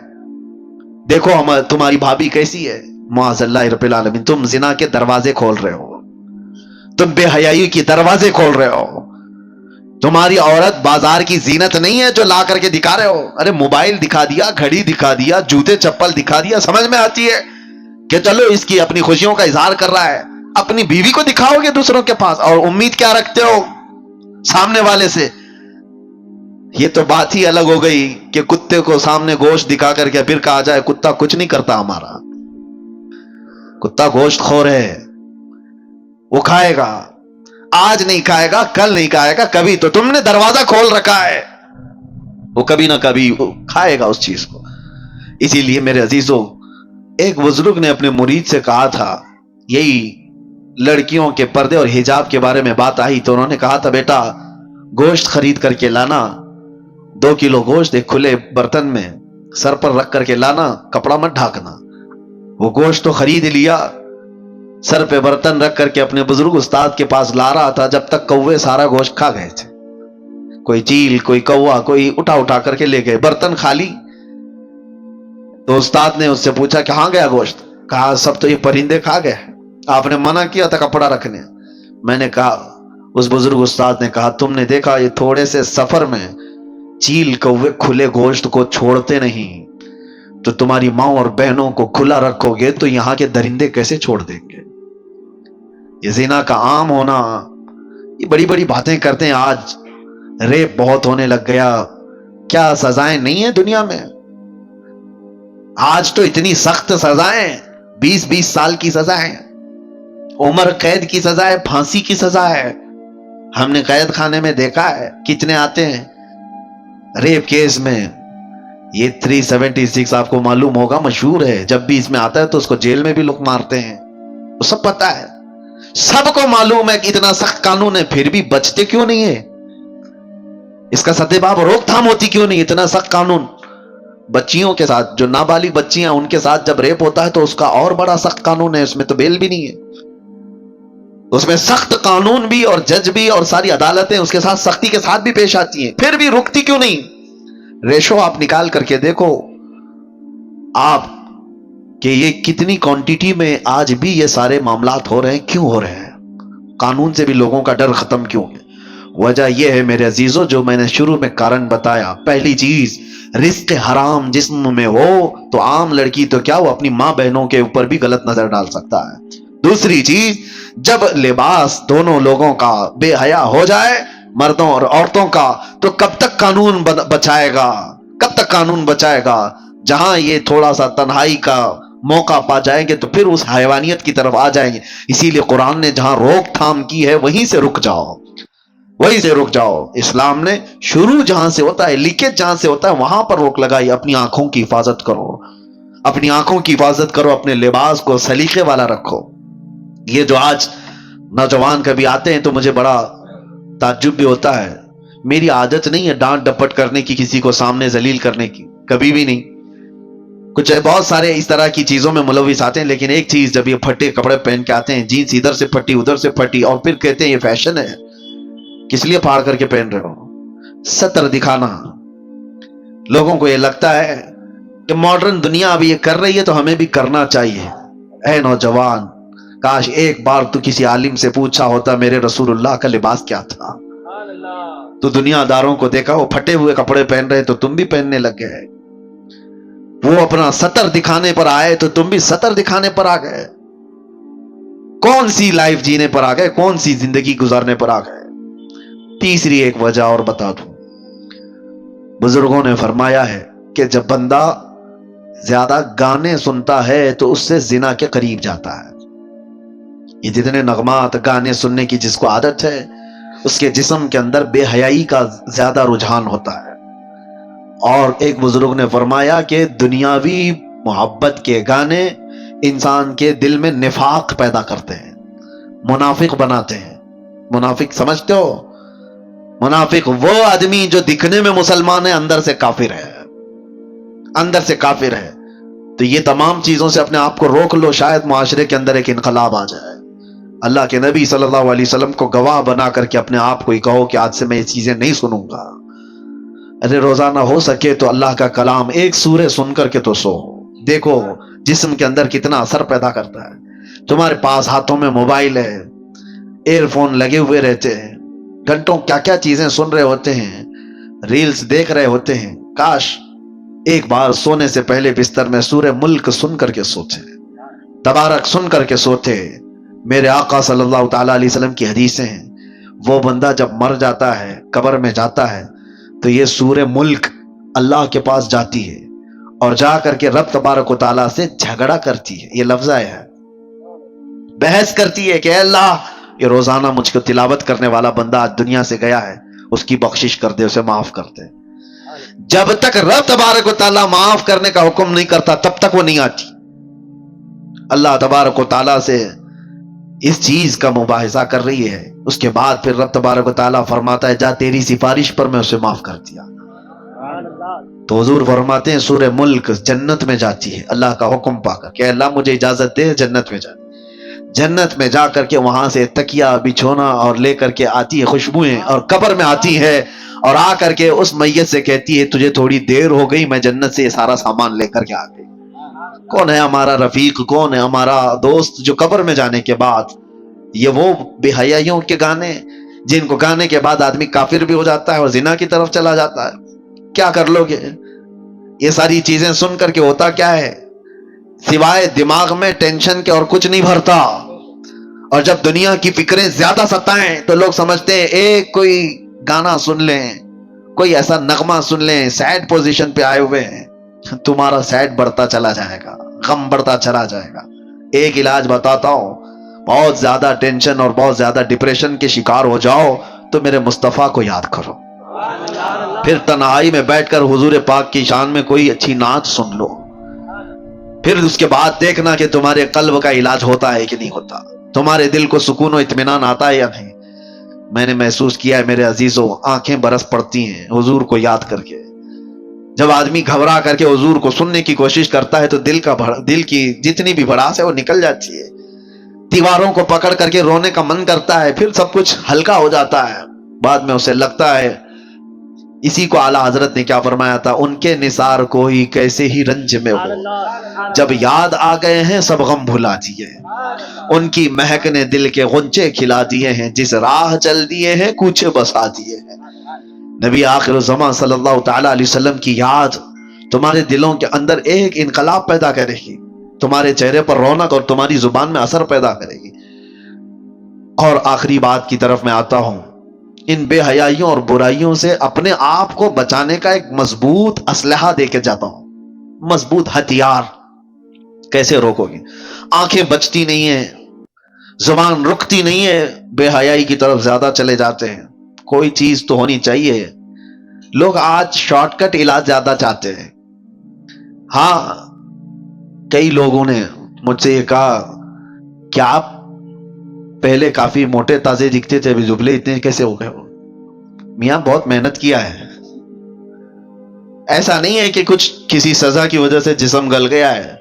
دیکھو تمہاری بھابھی کیسی ہے. معاذ اللہ رب العالمین، تم زنا کے دروازے کھول رہے ہو، تم بے حیائی کی دروازے کھول رہے ہو. تمہاری عورت بازار کی زینت نہیں ہے جو لا کر کے دکھا رہے ہو. ارے موبائل دکھا دیا، گھڑی دکھا دیا، جوتے چپل دکھا دیا، سمجھ میں آتی ہے کہ چلو اس کی اپنی خوشیوں کا اظہار کر رہا ہے. اپنی بیوی کو دکھاؤ گے دوسروں کے پاس اور امید کیا رکھتے ہو سامنے والے سے؟ یہ تو بات ہی الگ ہو گئی کہ کتے کو سامنے گوشت دکھا کر کے پھر کہا جائے کتا کچھ نہیں کرتا ہمارا. کتا گوشت خور ہے، وہ کھائے گا، آج نہیں کھائے گا، کل نہیں کھائے گا، کبھی تو تم نے دروازہ کھول رکھا ہے، وہ کبھی نہ کبھی کھائے گا اس چیز کو. اسی لیے میرے عزیزوں، ایک بزرگ نے اپنے مرید سے کہا تھا، یہی لڑکیوں کے پردے اور حجاب کے بارے میں بات آئی تو انہوں نے کہا تھا بیٹا گوشت خرید کر کے لانا، 2 کلو گوشت ایک کھلے برتن میں سر پر رکھ کر کے لانا، کپڑا مت ڈھانکنا. وہ گوشت تو خرید لیا، سر پہ برتن رکھ کر کے اپنے بزرگ استاد کے پاس لا رہا تھا، جب تک کوے سارا گوشت کھا گئے تھے. کوئی چیل، کوئی کوا، کوئی اٹھا کر کے لے گئے، برتن خالی. تو استاد نے اس سے پوچھا کہاں گیا گوشت؟ کہا سب تو یہ پرندے کھا گئے، آپ نے منع کیا تھا کپڑا رکھنے. میں نے کہا، اس بزرگ استاد نے کہا تم نے دیکھا یہ تھوڑے سے سفر میں چیل کوے کھلے گوشت کو چھوڑتے نہیں، تو تمہاری ماں اور بہنوں کو کھلا رکھو گے تو یہاں کے درندے کیسے چھوڑ دیں گے؟ یہ زنا کا عام ہونا، یہ بڑی بڑی باتیں کرتے ہیں. آج ریپ بہت ہونے لگ گیا، کیا سزائیں نہیں ہیں دنیا میں؟ آج تو اتنی سخت سزائیں، 20 سال کی سزا ہے، عمر قید کی سزا ہے، پھانسی کی سزا ہے. ہم نے قید خانے میں دیکھا ہے کتنے آتے ہیں ریپ کیس میں. یہ 376 آپ کو معلوم ہوگا مشہور ہے، جب بھی اس میں آتا ہے تو اس کو جیل میں بھی لوگ مارتے ہیں. وہ سب پتا ہے، سب کو معلوم ہے کہ اتنا سخت قانون ہے، پھر بھی بچتے کیوں نہیں ہے؟ اس کا سدباب روک تھام ہوتی کیوں نہیں؟ اتنا سخت قانون بچیوں کے ساتھ، جو نابالغ بچیاں ان کے ساتھ جب ریپ ہوتا ہے تو اس کا اور بڑا سخت قانون ہے، اس میں تو بیل بھی نہیں ہے، اس میں سخت قانون بھی اور جج بھی اور ساری عدالتیں اس کے ساتھ سختی کے ساتھ بھی پیش آتی ہیں، پھر بھی رکتی کیوں نہیں؟ ریشو آپ نکال کر کے دیکھو آپ کہ یہ کتنی کوانٹیٹی میں آج بھی یہ سارے معاملات ہو رہے ہیں. کیوں ہو رہے ہیں؟ قانون سے بھی لوگوں کا ڈر ختم کیوں ہے؟ وجہ یہ ہے میرے عزیزوں جو میں نے شروع میں کارن بتایا. پہلی چیز، رزق حرام جسم میں ہو تو عام لڑکی تو کیا وہ اپنی ماں بہنوں کے اوپر بھی غلط نظر ڈال سکتا ہے. دوسری چیز، جب لباس دونوں لوگوں کا بے حیا ہو جائے، مردوں اور عورتوں کا، تو کب تک قانون بچائے گا؟ کب تک قانون بچائے گا؟ جہاں یہ تھوڑا سا تنہائی کا موقع پا جائیں گے تو پھر اس حیوانیت کی طرف آ جائیں گے. اسی لیے قرآن نے جہاں روک تھام کی ہے وہیں سے رک جاؤ، وہیں سے رک جاؤ. اسلام نے شروع جہاں سے ہوتا ہے، لیکیج جہاں سے ہوتا ہے وہاں پر روک لگائی. اپنی آنکھوں کی حفاظت کرو، اپنی آنکھوں کی حفاظت کرو، اپنے لباس کو سلیقے والا رکھو. یہ جو آج نوجوان کبھی آتے ہیں تو مجھے بڑا تعجب بھی ہوتا ہے. میری عادت نہیں ہے ڈانٹ ڈپٹ کرنے کی، کسی کو سامنے ذلیل کرنے کی، کبھی بھی نہیں. کچھ بہت سارے اس طرح کی چیزوں میں ملوث آتے ہیں، لیکن ایک چیز، جب یہ پھٹے کپڑے پہن کے آتے ہیں، جینس ادھر سے پھٹی ادھر سے پھٹی، اور پھر کہتے ہیں یہ فیشن ہے، کس لیے پھاڑ کر کے پہن رہے ہو؟ ستر دکھانا. لوگوں کو یہ لگتا ہے کہ ماڈرن دنیا اب یہ کر رہی ہے تو ہمیں بھی کرنا چاہیے. اے نوجوان، کاش ایک بار تو کسی عالم سے پوچھا ہوتا میرے رسول اللہ کا لباس کیا تھا. تو دنیا داروں کو دیکھا وہ پھٹے ہوئے کپڑے پہن رہے تو تم بھی پہننے لگ گئے. وہ اپنا سطر دکھانے پر آئے تو تم بھی سطر دکھانے پر آ گئے. کون سی لائف جینے پر آ گئے، کون سی زندگی گزارنے پر آ گئے. تیسری ایک وجہ اور بتا دوں، بزرگوں نے فرمایا ہے کہ جب بندہ زیادہ گانے سنتا ہے تو اس سے زنا کے قریب جاتا ہے. یہ جتنے نغمات گانے سننے کی جس کو عادت ہے، اس کے جسم کے اندر بے حیائی کا زیادہ رجحان ہوتا ہے. اور ایک بزرگ نے فرمایا کہ دنیاوی محبت کے گانے انسان کے دل میں نفاق پیدا کرتے ہیں، منافق بناتے ہیں. منافق سمجھتے ہو؟ منافق وہ آدمی جو دکھنے میں مسلمان ہے، اندر سے کافر ہے، اندر سے کافر ہے. تو یہ تمام چیزوں سے اپنے آپ کو روک لو، شاید معاشرے کے اندر ایک انقلاب آ جائے. اللہ کے نبی صلی اللہ علیہ وسلم کو گواہ بنا کر کے اپنے آپ کو ہی کہو کہ آج سے میں یہ چیزیں نہیں سنوں گا. ارے روزانہ ہو سکے تو اللہ کا کلام ایک سورہ سن کر کے تو سو. دیکھو جسم کے اندر کتنا اثر پیدا کرتا ہے. تمہارے پاس ہاتھوں میں موبائل ہے، ایئر فون لگے ہوئے رہتے ہیں، گھنٹوں کیا کیا چیزیں سن رہے ہوتے ہیں، ریلز دیکھ رہے ہوتے ہیں. کاش ایک بار سونے سے پہلے بستر میں سورہ ملک سن کر کے سوتے، تبارک سن کر کے سوتے. میرے آقا صلی اللہ تعالی علیہ وسلم کی حدیثیں ہیں، وہ بندہ جب مر جاتا ہے، قبر میں جاتا ہے، تو یہ سورہ ملک اللہ کے پاس جاتی ہے اور جا کر کے رب تبارک و تعالیٰ سے جھگڑا کرتی ہے. یہ لفظ ہے، بحث کرتی ہے کہ اے اللہ، یہ روزانہ مجھ کو تلاوت کرنے والا بندہ آج دنیا سے گیا ہے، اس کی بخشش کر دے، اسے معاف کر دے. جب تک رب تبارک و تعالیٰ معاف کرنے کا حکم نہیں کرتا تب تک وہ نہیں آتی. اللہ تبارک و تعالیٰ سے اس چیز کا مباحثہ کر رہی ہے، اس کے بعد پھر رب تبارک و تعالیٰ فرماتا ہے جا تیری سفارش پر میں اسے معاف کر دیا. تو حضور فرماتے ہیں سورہ ملک جنت میں جاتی ہے اللہ کا حکم پا کر کہ اللہ مجھے اجازت دے جنت میں جاتی. جنت میں جا کر کے وہاں سے تکیہ بچھونا اور لے کر کے آتی ہے خوشبوئیں، اور قبر میں آتی ہے اور آ کر کے اس میت سے کہتی ہے تجھے تھوڑی دیر ہو گئی، میں جنت سے یہ سارا سامان لے کر کے آ گئی. کون ہے ہمارا رفیق، کون ہے ہمارا دوست جو قبر میں جانے کے بعد یہ وہ بے حیائیوں کے گانے جن کو گانے کے بعد آدمی کافر بھی ہو جاتا ہے اور زنا کی طرف چلا جاتا ہے. کیا کر لو گے؟ یہ ساری چیزیں سن کر کے ہوتا کیا ہے، سوائے دماغ میں ٹینشن کے اور کچھ نہیں بھرتا. اور جب دنیا کی فکریں زیادہ ستائیں تو لوگ سمجھتے ہیں ایک کوئی گانا سن لیں، کوئی ایسا نغمہ سن لیں، سیڈ پوزیشن پہ آئے ہوئے ہیں، تمہارا سیڈ بڑھتا چلا جائے گا، غم بڑھتا چلا جائے گا. ایک علاج بتاتا ہوں، بہت زیادہ ٹینشن اور بہت زیادہ ڈپریشن کے شکار ہو جاؤ تو میرے مصطفیٰ کو یاد کرو، پھر تنہائی میں بیٹھ کر حضور پاک کی شان میں کوئی اچھی نعت سن لو، پھر اس کے بعد دیکھنا کہ تمہارے قلب کا علاج ہوتا ہے کہ نہیں ہوتا، تمہارے دل کو سکون و اطمینان آتا ہے یا نہیں. میں نے محسوس کیا ہے میرے عزیزوں، آنکھیں برس پڑتی ہیں حضور کو یاد کر کے. جب آدمی گھبرا کر کے حضور کو سننے کی کوشش کرتا ہے تو دل کی جتنی بھی بھڑاس ہے وہ نکل جاتی ہے. دیواروں کو پکڑ کر کے رونے کا من کرتا ہے، پھر سب کچھ ہلکا ہو جاتا ہے. بعد میں اسے لگتا ہے، اسی کو اعلیٰ حضرت نے کیا فرمایا تھا، ان کے نثار کوئی کیسے ہی رنج میں ہو، جب یاد آ گئے ہیں سب غم بھلا دیے، ان کی مہک نے دل کے غنچے کھلا دیے ہیں، جس راہ چل دیے ہیں کوچے بسا دیے ہیں. نبی آخر الزمان صلی اللہ تعالی علیہ وسلم کی یاد تمہارے دلوں کے اندر ایک انقلاب پیدا کرے گی، تمہارے چہرے پر رونق اور تمہاری زبان میں اثر پیدا کرے گی. اور آخری بات کی طرف میں آتا ہوں، ان بے حیائیوں اور برائیوں سے اپنے آپ کو بچانے کا ایک مضبوط اسلحہ دے کے جاتا ہوں، مضبوط ہتھیار. کیسے روکو گے؟ آنکھیں بچتی نہیں ہیں، زبان رکتی نہیں ہے، بے حیائی کی طرف زیادہ چلے جاتے ہیں. کوئی چیز تو ہونی چاہیے. لوگ آج شارٹ کٹ علاج زیادہ چاہتے ہیں. ہاں کئی لوگوں نے مجھ سے یہ کہا کہ آپ پہلے کافی موٹے تازے دکھتے تھے، ابھی دبلے اتنے کیسے ہو گئے ہو؟ میاں بہت محنت کیا ہے، ایسا نہیں ہے کہ کچھ کسی سزا کی وجہ سے جسم گل گیا ہے.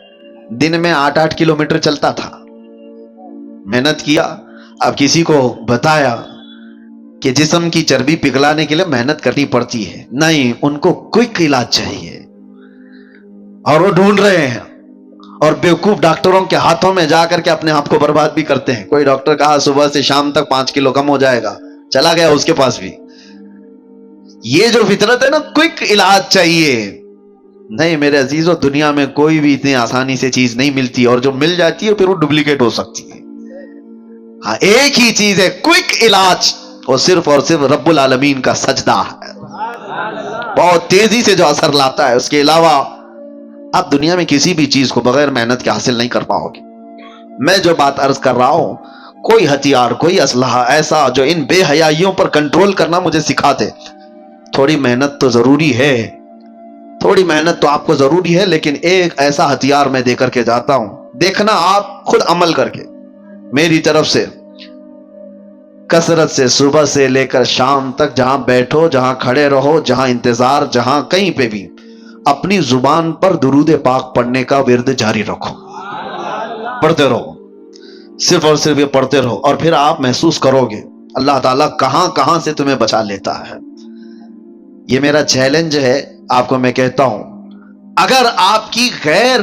دن میں 8-8 کلومیٹر چلتا تھا، محنت کیا. اب کسی کو بتایا کہ جسم کی چربی پگھلانے کے لیے محنت کرنی پڑتی ہے، نہیں، ان کو کوئک علاج چاہیے اور وہ ڈھونڈ رہے ہیں، اور بیوقوف ڈاکٹروں کے ہاتھوں میں جا کر کے اپنے آپ کو برباد بھی کرتے ہیں. کوئی ڈاکٹر کہا صبح سے شام تک 5 کلو کم ہو جائے گا، چلا گیا اس کے پاس بھی. یہ جو فطرت ہے نا، کوئک علاج چاہیے. نہیں میرے عزیزو، دنیا میں کوئی بھی اتنی آسانی سے چیز نہیں ملتی، اور جو مل جاتی ہے پھر وہ ڈپلیکیٹ ہو سکتی ہے. ہاں، ایک ہی چیز ہے کوئک علاج، اور صرف رب العالمین کا سجدہ ہے، بہت تیزی سے جو اثر لاتا ہے. اس کے علاوہ آپ دنیا میں کسی بھی چیز کو بغیر محنت کے حاصل نہیں کر پاؤ گے. میں جو بات عرض کر رہا ہوں، کوئی ہتھیار، کوئی اسلحہ ایسا جو ان بے حیائیوں پر کنٹرول کرنا مجھے سکھا دے. تھوڑی محنت تو ضروری ہے، تھوڑی محنت تو آپ کو ضروری ہے، لیکن ایک ایسا ہتھیار میں دے کر کے جاتا ہوں، دیکھنا آپ خود عمل کر کے. میری طرف سے کثرت سے صبح سے لے کر شام تک جہاں بیٹھو، جہاں کھڑے رہو، جہاں انتظار، جہاں کہیں پہ بھی اپنی زبان پر درود پاک پڑھنے کا ورد جاری رکھو، پڑھتے رہو، صرف اور صرف یہ پڑھتے رہو. اور پھر آپ محسوس کرو گے اللہ تعالیٰ کہاں کہاں سے تمہیں بچا لیتا ہے. یہ میرا چیلنج ہے آپ کو. میں کہتا ہوں اگر آپ کی غیر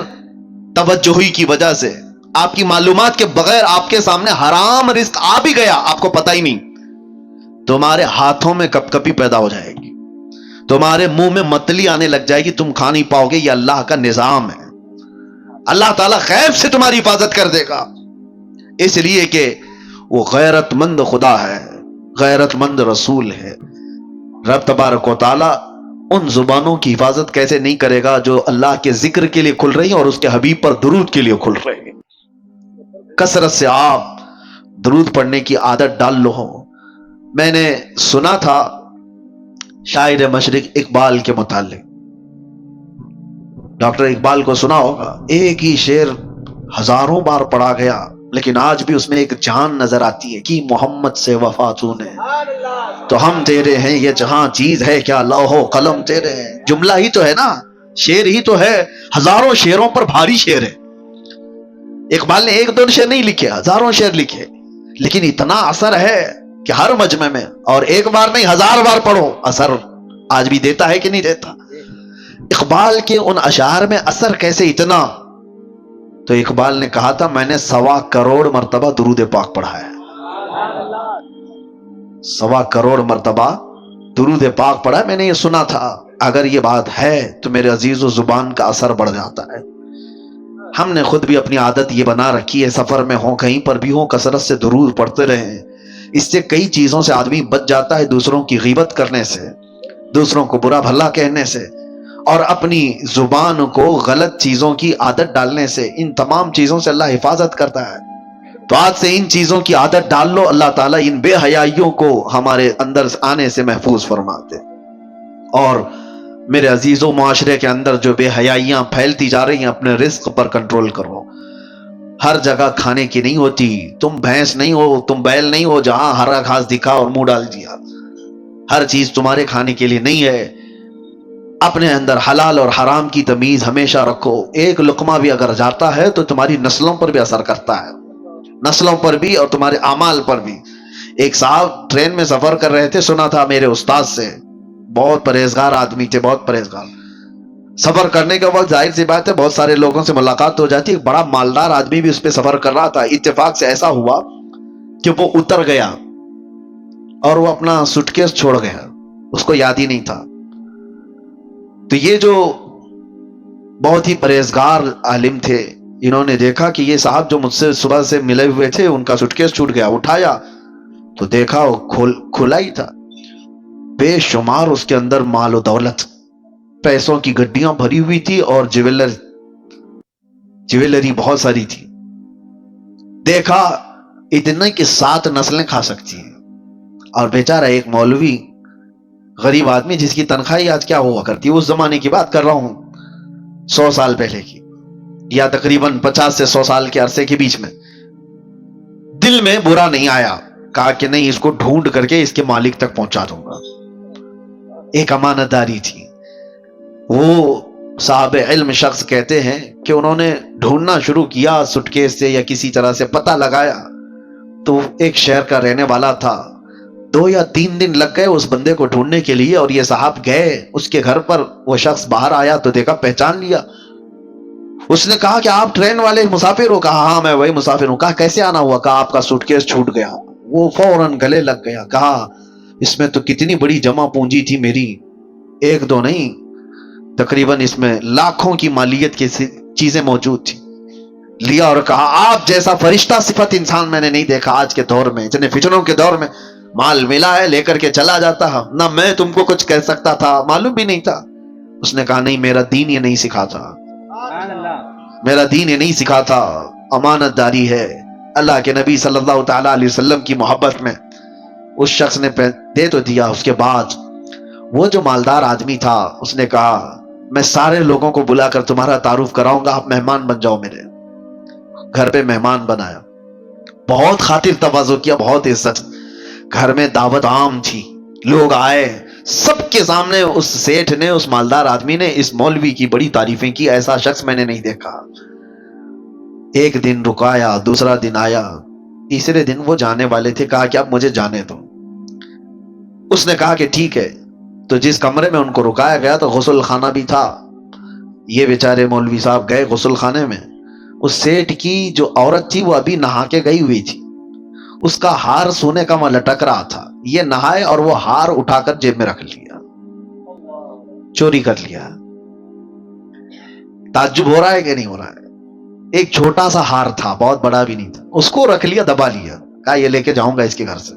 توجہی کی وجہ سے، آپ کی معلومات کے بغیر آپ کے سامنے حرام رزق آ بھی گیا، آپ کو پتہ ہی نہیں، تمہارے ہاتھوں میں کپ کپی پیدا ہو جائے گی، تمہارے منہ میں متلی آنے لگ جائے گی، تم کھا نہیں پاؤ گے. یہ اللہ کا نظام ہے. اللہ تعالیٰ غیب سے تمہاری حفاظت کر دے گا، اس لیے کہ وہ غیرت مند خدا ہے، غیرت مند رسول ہے. رب تبارک و تعالیٰ ان زبانوں کی حفاظت کیسے نہیں کرے گا جو اللہ کے ذکر کے لیے کھل رہی ہیں اور اس کے حبیب پر درود کے لیے کھل رہے ہیں. کثرت سے آپ درود پڑھنے کی عادت ڈال لو. میں نے سنا تھا شاعر مشرق اقبال کے متعلق، ڈاکٹر اقبال کو سنا ہوگا، ایک ہی شعر ہزاروں بار پڑھا گیا لیکن آج بھی اس میں ایک جان نظر آتی ہے کہ محمد سے وفا تو نے تو ہم تیرے ہیں، یہ جہاں چیز ہے کیا لوح و قلم تیرے ہیں. جملہ ہی تو ہے نا، شعر ہی تو ہے، ہزاروں شعروں پر بھاری شعر ہے. اقبال نے ایک دو شعر نہیں لکھے، ہزاروں شعر لکھے، لیکن اتنا اثر ہے کہ ہر مجمع میں، اور ایک بار نہیں 1000 بار پڑھو، اثر آج بھی دیتا ہے کہ نہیں دیتا. اقبال کے ان اشعار میں اثر کیسے اتنا؟ تو اقبال نے کہا تھا میں نے 1.25 کروڑ مرتبہ درود پاک پڑھا ہے، 1.25 کروڑ مرتبہ درود پاک پڑھا ہے. میں نے یہ سنا تھا. اگر یہ بات ہے تو میرے عزیز و زبان کا اثر بڑھ جاتا ہے. ہم نے خود بھی اپنی عادت یہ بنا رکھی ہے، سفر میں ہوں کہیں پر بھی ہوں کثرت سے درود پڑھتے رہیں. اس سے کئی چیزوں سے آدمی بچ جاتا ہے، دوسروں کی غیبت کرنے سے، دوسروں کو برا بھلا کہنے سے، اور اپنی زبان کو غلط چیزوں کی عادت ڈالنے سے. ان تمام چیزوں سے اللہ حفاظت کرتا ہے. تو آج سے ان چیزوں کی عادت ڈال لو، اللہ تعالیٰ ان بے حیائیوں کو ہمارے اندر آنے سے محفوظ فرماتے. اور میرے عزیزوں، معاشرے کے اندر جو بے حیائیاں پھیلتی جا رہی ہیں، اپنے رزق پر کنٹرول کرو. ہر جگہ کھانے کی نہیں ہوتی. تم بھینس نہیں ہو، تم بیل نہیں ہو جہاں ہرا گھاس دکھا اور منہ ڈال دیا. ہر چیز تمہارے کھانے کے لیے نہیں ہے. اپنے اندر حلال اور حرام کی تمیز ہمیشہ رکھو. ایک لقمہ بھی اگر جاتا ہے تو تمہاری نسلوں پر بھی اثر کرتا ہے، نسلوں پر بھی اور تمہارے اعمال پر بھی. ایک صاحب ٹرین میں سفر کر رہے تھے، سنا تھا میرے استاد سے، بہت پرہیزگار آدمی تھے، بہت پرہیزگار. سفر کرنے کے وقت ظاہر سی بات ہے بہت سارے لوگوں سے ملاقات ہو جاتی. ایک بڑا مالدار آدمی بھی اس پہ سفر کر رہا تھا. اتفاق سے ایسا ہوا کہ وہ اتر گیا اور وہ اپنا سوٹ کیس چھوڑ گیا، اس کو یاد ہی نہیں تھا. تو یہ جو بہت ہی پرہیزگار عالم تھے، انہوں نے دیکھا کہ یہ صاحب جو مجھ سے صبح سے ملے ہوئے تھے ان کا سوٹ کیس چھوٹ گیا. اٹھایا تو دیکھا وہ کھلا ہی تھا. بے شمار اس کے اندر مال و دولت، پیسوں کی گڈیاں بھری ہوئی تھی اور جویلری بہت ساری تھی. دیکھا اتنے کہ 7 نسلیں کھا سکتی ہیں. اور بیچارہ ایک مولوی غریب آدمی جس کی تنخواہ آج کیا ہوا کرتی، اس زمانے کی بات کر رہا ہوں، 100 سال پہلے کی. یا تقریباً 50 سے 100 سال کے عرصے کے بیچ میں، دل میں برا نہیں آیا، کہا کہ نہیں، اس کو ڈھونڈ کر کے اس کے مالک تک پہنچا دوں گا۔ ایک امانت داری تھی۔ وہ صاحب علم شخص کہتے ہیں کہ انہوں نے ڈھونڈنا شروع کیا سٹکیس سے یا کسی طرح سے پتہ لگایا، تو ایک شہر کا رہنے والا تھا۔ 2 یا 3 دن لگ گئے اس بندے کو ڈھونڈنے کے لیے، اور یہ صاحب گئے اس کے گھر پر، وہ شخص باہر آیا تو دیکھا، پہچان لیا۔ اس نے کہا کہ آپ ٹرین والے مسافر ہو؟ کہا ہاں میں وہی مسافر ہوں۔ کہا کیسے آنا ہوا؟ کہا آپ کا سوٹ کیس چھوٹ گیا۔ وہ فوراً گلے لگ گیا، کہا اس میں تو کتنی بڑی جمع پونجی تھی میری، 1-2 نہیں، تقریباً اس میں لاکھوں کی مالیت کی چیزیں موجود تھی۔ لیا اور کہا آپ جیسا فرشتہ صفت انسان میں نے نہیں دیکھا آج کے دور میں، اتنے فتنوں کے دور میں، مال ملا ہے لے کر کے چلا جاتا، نہ میں تم کو کچھ کہہ سکتا تھا، معلوم بھی نہیں تھا۔ اس نے کہا نہیں، میرا دین یہ نہیں سکھاتا، میرا دین یہ نہیں سکھاتا، امانت داری ہے۔ اللہ کے نبی صلی اللہ تعالی علیہ وسلم کی محبت میں اس شخص نے دے تو دیا۔ اس کے بعد وہ جو مالدار آدمی تھا اس نے کہا میں سارے لوگوں کو بلا کر تمہارا تعارف کراؤں گا، آپ مہمان بن جاؤ میرے گھر پہ۔ مہمان بنایا، بہت خاطر تواضع کیا، بہت عزت، گھر میں دعوت عام تھی، لوگ آئے، سب کے سامنے اس سیٹھ نے، اس مالدار آدمی نے اس مولوی کی بڑی تعریفیں کی، ایسا شخص میں نے نہیں دیکھا۔ ایک دن رکایا، دوسرا دن آیا، تیسرے دن وہ جانے والے تھے، کہا کہ اب مجھے جانے دو۔ اس نے کہا کہ ٹھیک ہے۔ تو جس کمرے میں ان کو رکایا گیا تو غسل خانہ بھی تھا، یہ بیچارے مولوی صاحب گئے غسل خانے میں۔ اس سیٹھ کی جو عورت تھی وہ ابھی نہا کے گئی ہوئی تھی، اس کا ہار سونے کا وہاں لٹک رہا تھا، یہ نہائے اور وہ ہار اٹھا کر جیب میں رکھ لیا، چوری کر لیا۔ تعجب ہو رہا ہے کہ نہیں ہو رہا ہے؟ ایک چھوٹا سا ہار تھا، بہت بڑا بھی نہیں تھا، اس کو رکھ لیا، دبا لیا، کہا یہ لے کے جاؤں گا اس کے گھر سے۔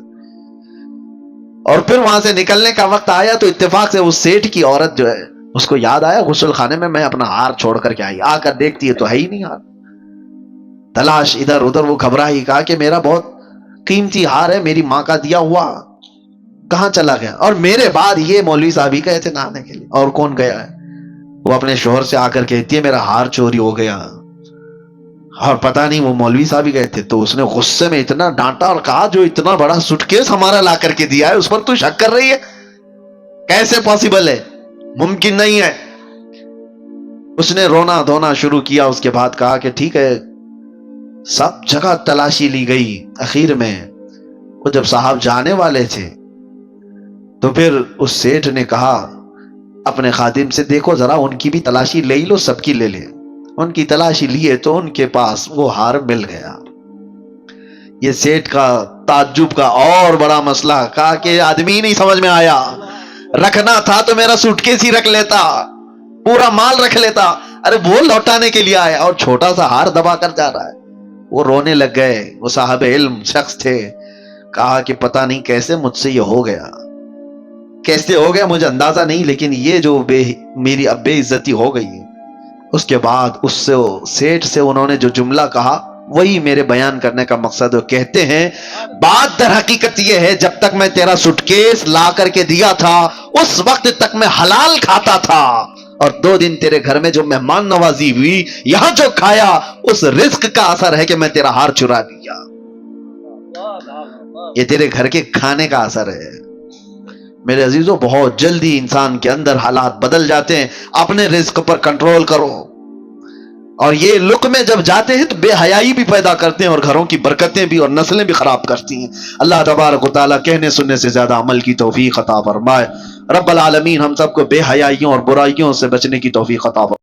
اور پھر وہاں سے نکلنے کا وقت آیا تو اتفاق سے اس سیٹھ کی عورت جو ہے اس کو یاد آیا غسل خانے میں اپنا ہار چھوڑ کر کے آئی، آ کر دیکھتی ہے تو ہے ہی نہیں ہار، تلاش ادھر ادھر، وہ گھبرائی، کہا کہ میرا بہت قیمتی ہار ہے، میری ماں کا دیا ہوا، کہاں چلا گیا؟ اور میرے بعد یہ مولوی صاحب ہی گئے تھے نہانے کے لیے، اور کون گیا ہے؟ وہ اپنے شوہر سے آ کر کہتی ہے میرا ہار چوری ہو گیا، اور پتہ نہیں وہ مولوی صاحب ہی گئے تھے۔ تو اس نے غصے میں اتنا ڈانٹا اور کہا جو اتنا بڑا سوٹ کیس ہمارا لا کر کے دیا ہے اس پر تو شک کر رہی ہے؟ کیسے پاسبل ہے؟ ممکن نہیں ہے۔ اس نے رونا دھونا شروع کیا۔ اس کے بعد کہا کہ ٹھیک ہے، سب جگہ تلاشی لی گئی، اخیر میں وہ جب صاحب جانے والے تھے تو پھر اس سیٹھ نے کہا اپنے خادم سے دیکھو ذرا ان کی بھی تلاشی لے لو، سب کی لے لے۔ ان کی تلاشی لیے تو ان کے پاس وہ ہار مل گیا۔ یہ سیٹھ کا تعجب کا اور بڑا مسئلہ، کہا کہ آدمی نہیں سمجھ میں آیا، رکھنا تھا تو میرا سوٹ کیس ہی رکھ لیتا، پورا مال رکھ لیتا، ارے وہ لوٹانے کے لیے آیا اور چھوٹا سا ہار دبا کر جا رہا ہے۔ وہ رونے لگ گئے، وہ صاحب علم شخص تھے، کہا کہ پتہ نہیں کیسے مجھ سے یہ ہو گیا، کیسے ہو گیا مجھے اندازہ نہیں، لیکن یہ جو میری اب بے عزتی ہو گئی ہے۔ اس کے بعد اس سے سیٹھ سے انہوں نے جو جملہ کہا وہی میرے بیان کرنے کا مقصد ہے۔ کہتے ہیں بات در حقیقت یہ ہے جب تک میں تیرا سوٹ کیس لا کر کے دیا تھا اس وقت تک میں حلال کھاتا تھا، اور 2 دن تیرے گھر میں جو مہمان نوازی ہوئی، یہاں جو کھایا، اس رزق کا اثر ہے کہ میں تیرا ہار چرا لیا۔ یہ تیرے گھر کے کھانے کا اثر ہے۔ میرے عزیزوں، بہت جلدی انسان کے اندر حالات بدل جاتے ہیں، اپنے رزق پر کنٹرول کرو۔ اور یہ لقمے جب جاتے ہیں تو بے حیائی بھی پیدا کرتے ہیں، اور گھروں کی برکتیں بھی اور نسلیں بھی خراب کرتی ہیں۔ اللہ تبارک و تعالیٰ کہنے سننے سے زیادہ عمل کی توفیق عطا فرمائے۔ رب العالمین ہم سب کو بے حیائیوں اور برائیوں سے بچنے کی توفیق عطا فرمائے۔